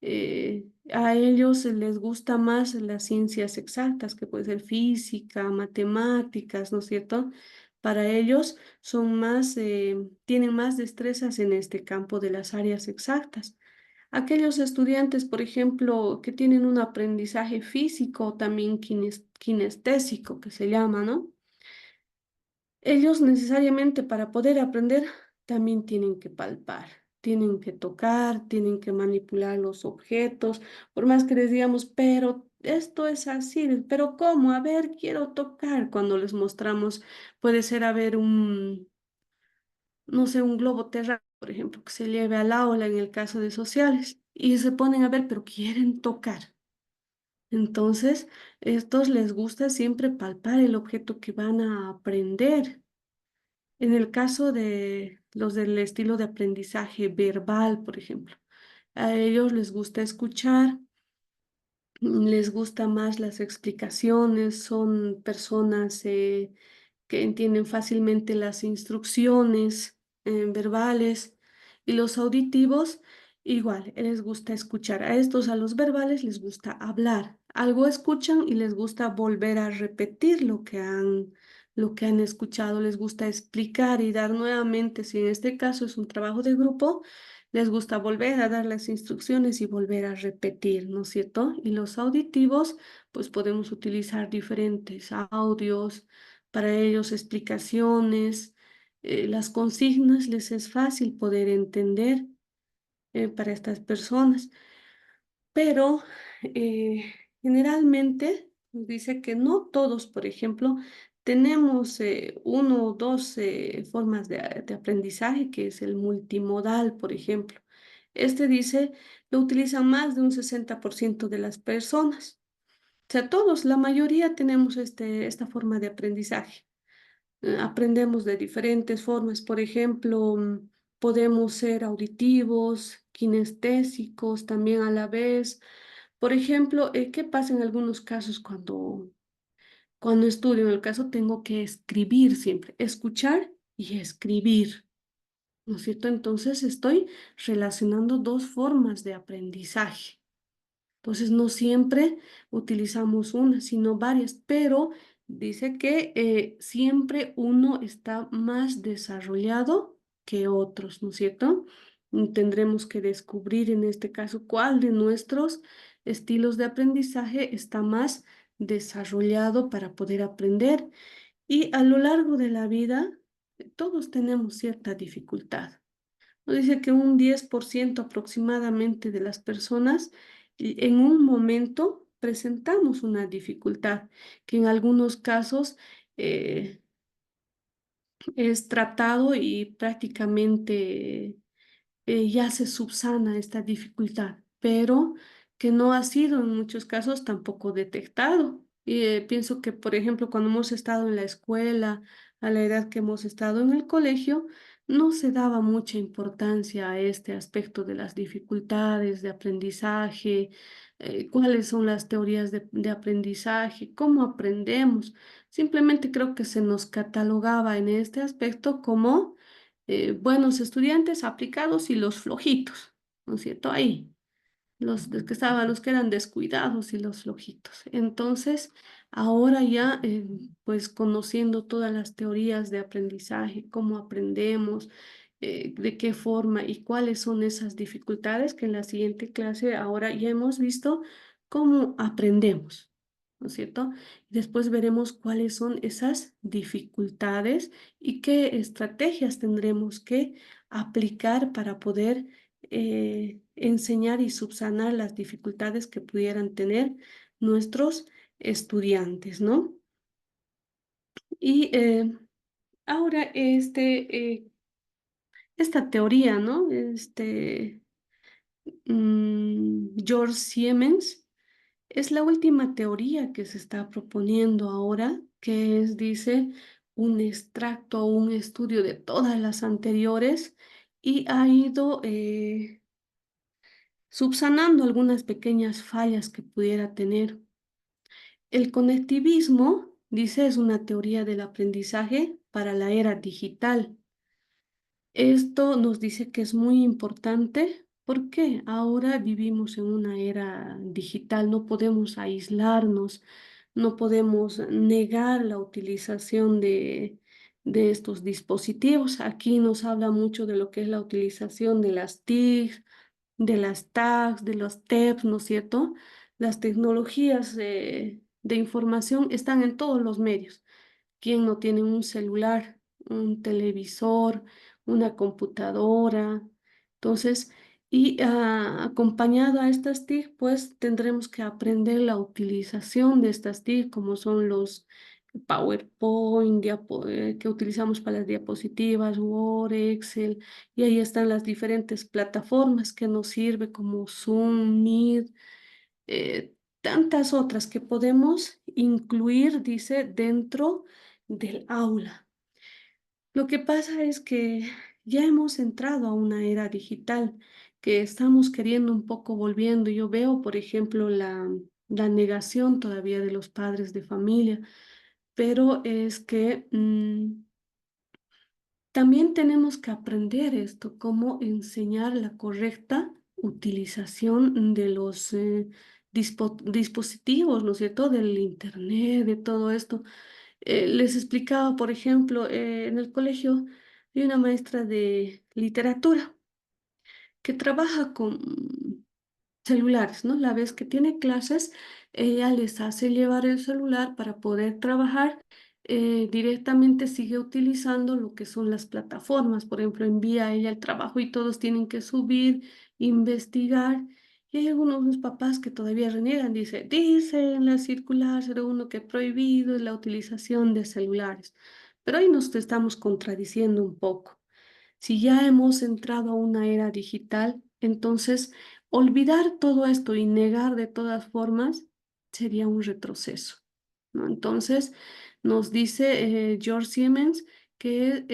A ellos les gusta más las ciencias exactas, que puede ser física, matemáticas, ¿no es cierto? Para ellos son más, tienen más destrezas en este campo de las áreas exactas. Aquellos estudiantes, por ejemplo, que tienen un aprendizaje físico, también kinestésico, que se llama, ¿no? Ellos necesariamente para poder aprender también tienen que palpar, tienen que tocar, tienen que manipular los objetos, por más que les digamos, pero esto es así, pero ¿cómo? A ver, quiero tocar. Cuando les mostramos, puede ser a ver no sé, un globo terráqueo, por ejemplo, que se lleve al aula en el caso de sociales, y se ponen a ver, pero quieren tocar. Entonces, estos les gusta siempre palpar el objeto que van a aprender. En el caso de los del estilo de aprendizaje verbal, por ejemplo, a ellos les gusta escuchar, les gusta más las explicaciones, son personas que entienden fácilmente las instrucciones verbales, y los auditivos igual, les gusta escuchar. A estos, a los verbales, les gusta hablar. Algo escuchan y les gusta volver a repetir lo que han escuchado, les gusta explicar y dar nuevamente, si en este caso es un trabajo de grupo, les gusta volver a dar las instrucciones y volver a repetir, ¿no es cierto? Y los auditivos, pues podemos utilizar diferentes audios, para ellos explicaciones, las consignas les es fácil poder entender para estas personas, pero generalmente nos dice que no todos, por ejemplo, tenemos uno o dos formas de aprendizaje, que es el multimodal, por ejemplo. Este dice, lo utilizan más de un 60% de las personas. O sea, todos, la mayoría tenemos esta forma de aprendizaje. Aprendemos de diferentes formas. Por ejemplo, podemos ser auditivos, kinestésicos también a la vez. Por ejemplo, ¿qué pasa en algunos casos cuando estudio? En el caso tengo que escribir siempre, escuchar y escribir, ¿no es cierto? Entonces estoy relacionando dos formas de aprendizaje. Entonces, no siempre utilizamos una, sino varias, pero dice que siempre uno está más desarrollado que otros, ¿no es cierto? Tendremos que descubrir en este caso cuál de nuestros estilos de aprendizaje está más desarrollado para poder aprender. Y a lo largo de la vida, todos tenemos cierta dificultad. Nos dice que un 10% aproximadamente de las personas en un momento presentamos una dificultad, que en algunos casos eh, es tratado y prácticamente ya se subsana esta dificultad, pero que no ha sido en muchos casos tampoco detectado. Y pienso que, por ejemplo, cuando hemos estado en la escuela, a la edad que hemos estado en el colegio, no se daba mucha importancia a este aspecto de las dificultades de aprendizaje, cuáles son las teorías de aprendizaje, cómo aprendemos. Simplemente creo que se nos catalogaba en este aspecto como buenos estudiantes aplicados y los flojitos, ¿no es cierto? Ahí, los que eran descuidados y los flojitos. Entonces, ahora ya, pues conociendo todas las teorías de aprendizaje, cómo aprendemos, de qué forma y cuáles son esas dificultades, que en la siguiente clase ahora ya hemos visto cómo aprendemos, ¿no es cierto? Después veremos cuáles son esas dificultades y qué estrategias tendremos que aplicar para poder enseñar y subsanar las dificultades que pudieran tener nuestros estudiantes, ¿no? Y ahora esta teoría, ¿no? George Siemens es la última teoría que se está proponiendo ahora, que es, dice, un extracto o un estudio de todas las anteriores y ha ido subsanando algunas pequeñas fallas que pudiera tener. El conectivismo, dice, es una teoría del aprendizaje para la era digital. Esto nos dice que es muy importante porque ahora vivimos en una era digital, no podemos aislarnos, no podemos negar la utilización de estos dispositivos. Aquí nos habla mucho de lo que es la utilización de las TIC, de las tags, de los TEPs, ¿no es cierto? Las tecnologías de información están en todos los medios. ¿Quién no tiene un celular, un televisor, una computadora? Entonces, y acompañado a estas TIC, pues tendremos que aprender la utilización de estas TIC, como son los PowerPoint, que utilizamos para las diapositivas, Word, Excel, y ahí están las diferentes plataformas que nos sirve como Zoom, Meet, tantas otras que podemos incluir, dice, dentro del aula. Lo que pasa es que ya hemos entrado a una era digital que estamos queriendo un poco volviendo. Yo veo, por ejemplo, la negación todavía de los padres de familia, pero es que también tenemos que aprender esto, cómo enseñar la correcta utilización de los dispositivos, ¿no es cierto? Del internet, de todo esto. Les explicaba, por ejemplo, en el colegio hay una maestra de literatura que trabaja con celulares, ¿no? La vez que tiene clases, ella les hace llevar el celular para poder trabajar. Directamente sigue utilizando lo que son las plataformas. Por ejemplo, envía a ella el trabajo y todos tienen que subir, investigar. Y hay algunos papás que todavía reniegan. Dice en la circular 01 que prohibido es la utilización de celulares. Pero ahí nos estamos contradiciendo un poco. Si ya hemos entrado a una era digital, entonces olvidar todo esto y negar de todas formas sería un retroceso, ¿no? Entonces nos dice George Siemens que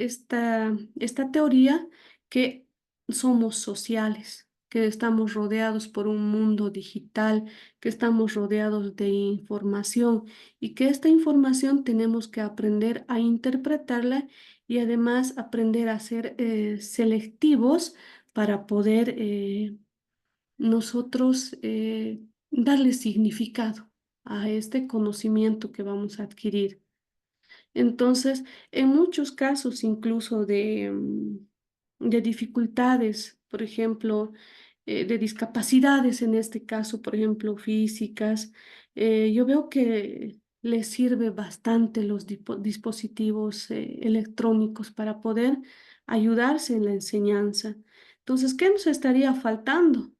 esta teoría que somos sociales, que estamos rodeados por un mundo digital, que estamos rodeados de información y que esta información tenemos que aprender a interpretarla y además aprender a ser selectivos para poder nosotros darle significado a este conocimiento que vamos a adquirir. Entonces, en muchos casos incluso de dificultades, por ejemplo, de discapacidades, en este caso, por ejemplo, físicas, yo veo que les sirve bastante los dispositivos electrónicos para poder ayudarse en la enseñanza. Entonces, ¿qué nos estaría faltando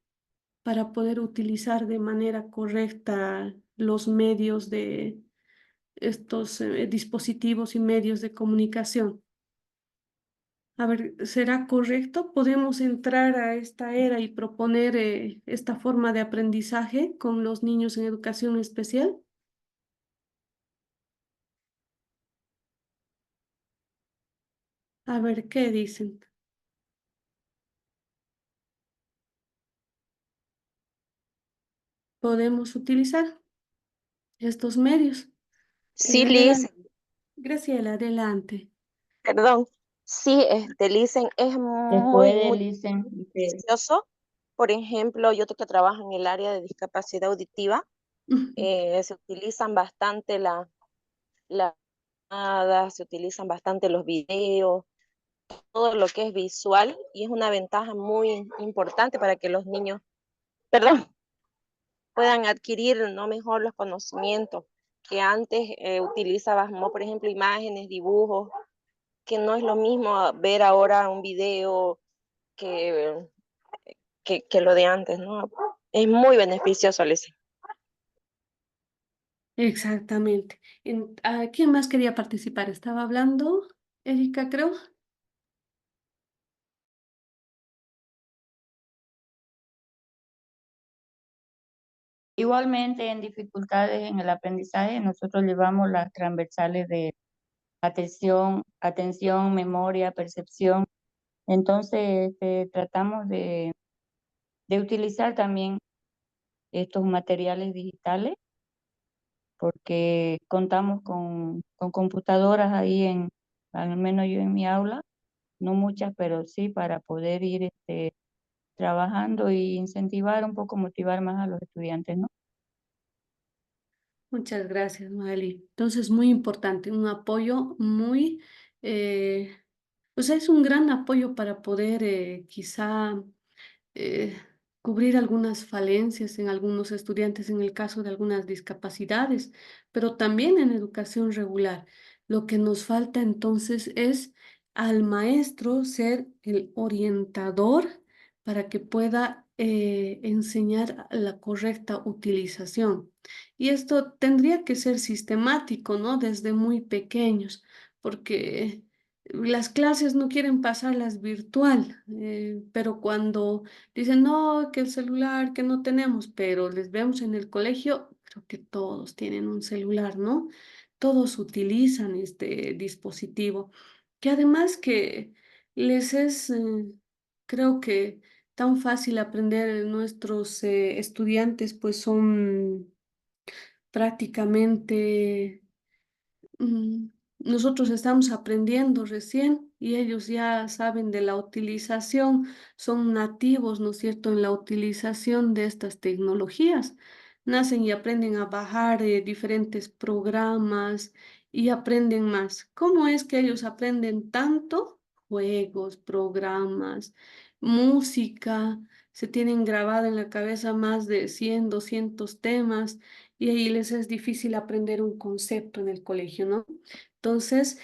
para poder utilizar de manera correcta los medios de estos dispositivos y medios de comunicación? A ver, ¿será correcto? ¿Podemos entrar a esta era y proponer esta forma de aprendizaje con los niños en educación especial? A ver, ¿qué dicen? ¿Podemos utilizar estos medios? Sí, Liz, Adelante. Graciela, adelante. perdón. Sí, Licen, es Se muy, puede, muy dicen, beneficioso. Por ejemplo, yo que trabajo en el área de discapacidad auditiva, se utilizan bastante las llamadas, se utilizan bastante los videos, todo lo que es visual y es una ventaja muy importante para que los niños, perdón, puedan adquirir no mejor los conocimientos que antes utilizábamos, por ejemplo, imágenes, dibujos, que no es lo mismo ver ahora un video que, que lo de antes, ¿no? Es muy beneficioso, Alicia. Exactamente. ¿Quién más quería participar? Estaba hablando Erika, creo. Igualmente, en dificultades en el aprendizaje, nosotros llevamos las transversales de atención, memoria, percepción. Entonces, tratamos de utilizar también estos materiales digitales porque contamos con computadoras ahí al menos yo en mi aula, no muchas, pero sí para poder ir trabajando e incentivar un poco, motivar más a los estudiantes, ¿no? Muchas gracias, Magali. Entonces, muy importante, un apoyo muy, o sea, es un gran apoyo para poder quizá eh, cubrir algunas falencias en algunos estudiantes en el caso de algunas discapacidades, pero también en educación regular. Lo que nos falta entonces es al maestro ser el orientador para que pueda enseñar la correcta utilización. Y esto tendría que ser sistemático, ¿no? Desde muy pequeños, porque las clases no quieren pasarlas virtual, pero cuando dicen, no, que el celular, que no tenemos, pero les vemos en el colegio, creo que todos tienen un celular, ¿no? Todos utilizan este dispositivo, que además que les es, creo que tan fácil aprender nuestros estudiantes, pues son prácticamente nosotros estamos aprendiendo recién y ellos ya saben de la utilización, son nativos, ¿no es cierto?, en la utilización de estas tecnologías. Nacen y aprenden a bajar diferentes programas y aprenden más. ¿Cómo es que ellos aprenden tanto? Juegos, programas, música, se tienen grabado en la cabeza más de 100, 200 temas y ahí les es difícil aprender un concepto en el colegio, ¿no? Entonces,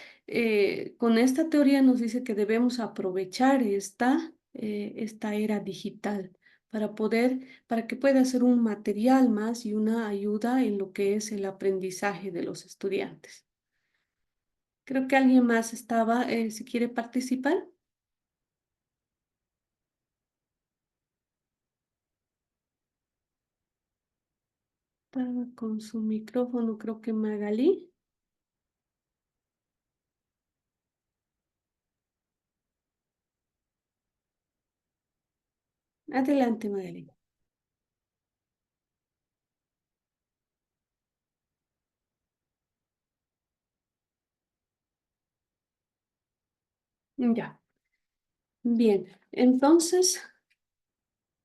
con esta teoría nos dice que debemos aprovechar esta era digital para que pueda ser un material más y una ayuda en lo que es el aprendizaje de los estudiantes. Creo que alguien más estaba, si quiere participar. Estaba con su micrófono, creo que Magalí. Adelante, Magalí. Ya. Bien, entonces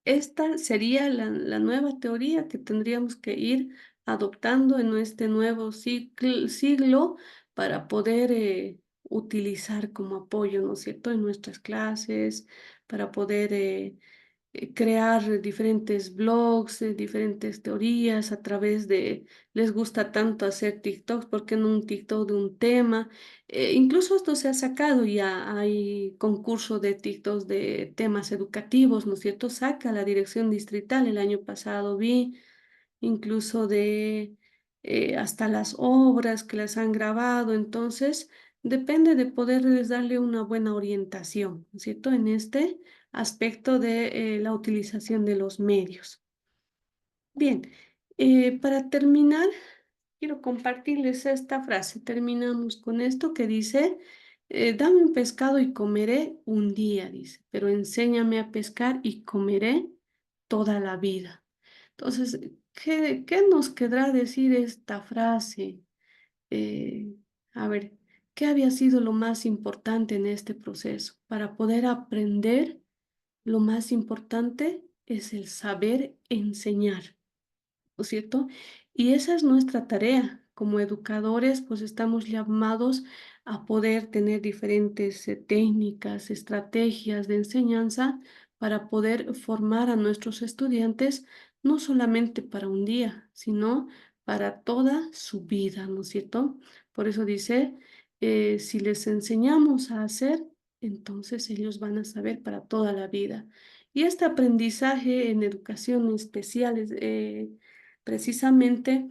esta sería la nueva teoría que tendríamos que ir adoptando en este nuevo siglo para poder utilizar como apoyo, ¿no es cierto?, en nuestras clases, para poder crear diferentes blogs, diferentes teorías a través de, les gusta tanto hacer TikToks, ¿por qué no un TikTok de un tema? Incluso esto se ha sacado, ya hay concurso de TikToks de temas educativos, ¿no es cierto? Saca la dirección distrital, el año pasado vi incluso de hasta las obras que las han grabado, entonces depende de poderles darle una buena orientación, ¿no es cierto? En este aspecto de la utilización de los medios. Bien, para terminar, quiero compartirles esta frase. Terminamos con esto que dice, dame un pescado y comeré un día, dice, pero enséñame a pescar y comeré toda la vida. Entonces, ¿qué nos querrá decir esta frase? Eh, a ver, ¿qué había sido lo más importante en este proceso? Para poder aprender, lo más importante es el saber enseñar, ¿no es cierto? Y esa es nuestra tarea, como educadores, pues estamos llamados a poder tener diferentes técnicas, estrategias de enseñanza para poder formar a nuestros estudiantes no solamente para un día, sino para toda su vida, ¿no es cierto? Por eso dice, si les enseñamos a hacer, entonces ellos van a saber para toda la vida. Y este aprendizaje en educación especial es precisamente,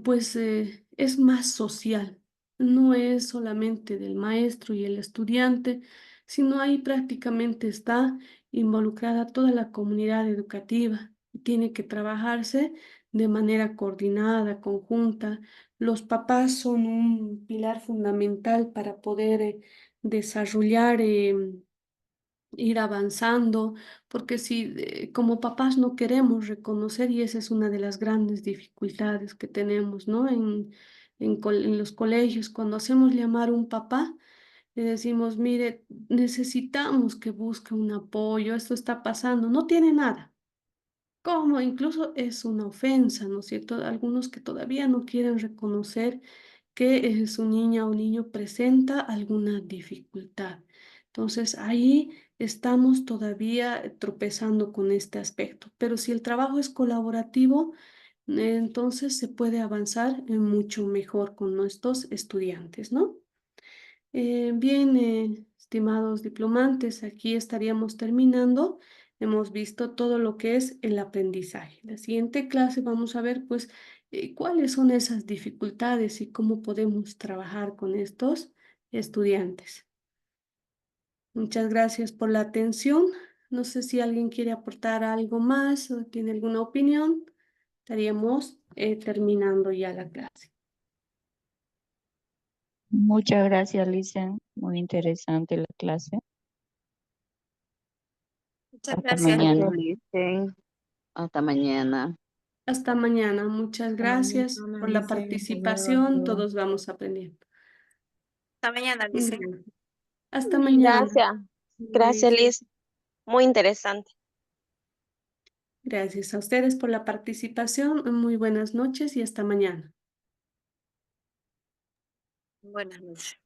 pues es más social. No es solamente del maestro y el estudiante, sino ahí prácticamente está involucrada toda la comunidad educativa. Tiene que trabajarse de manera coordinada, conjunta. Los papás son un pilar fundamental para poder desarrollar, ir avanzando, porque si como papás no queremos reconocer, y esa es una de las grandes dificultades que tenemos, ¿no? En los colegios, cuando hacemos llamar a un papá, le decimos, mire, necesitamos que busque un apoyo, esto está pasando, no tiene nada. ¿Cómo? Incluso es una ofensa, ¿no es cierto? Algunos que todavía no quieren reconocer que su niña o niño presenta alguna dificultad. Entonces ahí estamos todavía tropezando con este aspecto. Pero si el trabajo es colaborativo, entonces se puede avanzar mucho mejor con nuestros estudiantes, ¿no? Bien, estimados diplomantes, aquí estaríamos terminando. Hemos visto todo lo que es el aprendizaje. La siguiente clase vamos a ver, pues, cuáles son esas dificultades y cómo podemos trabajar con estos estudiantes. Muchas gracias por la atención. No sé si alguien quiere aportar algo más o tiene alguna opinión. Estaríamos terminando ya la clase. Muchas gracias, Licen. Muy interesante la clase. Muchas Hasta gracias. mañana. Licen. Hasta mañana. Hasta mañana. Muchas gracias por la participación. Todos vamos aprendiendo. Hasta mañana, dice. Hasta mañana. Gracias. Gracias, Liz. Muy interesante. Gracias a ustedes por la participación. Muy buenas noches y hasta mañana. Buenas noches.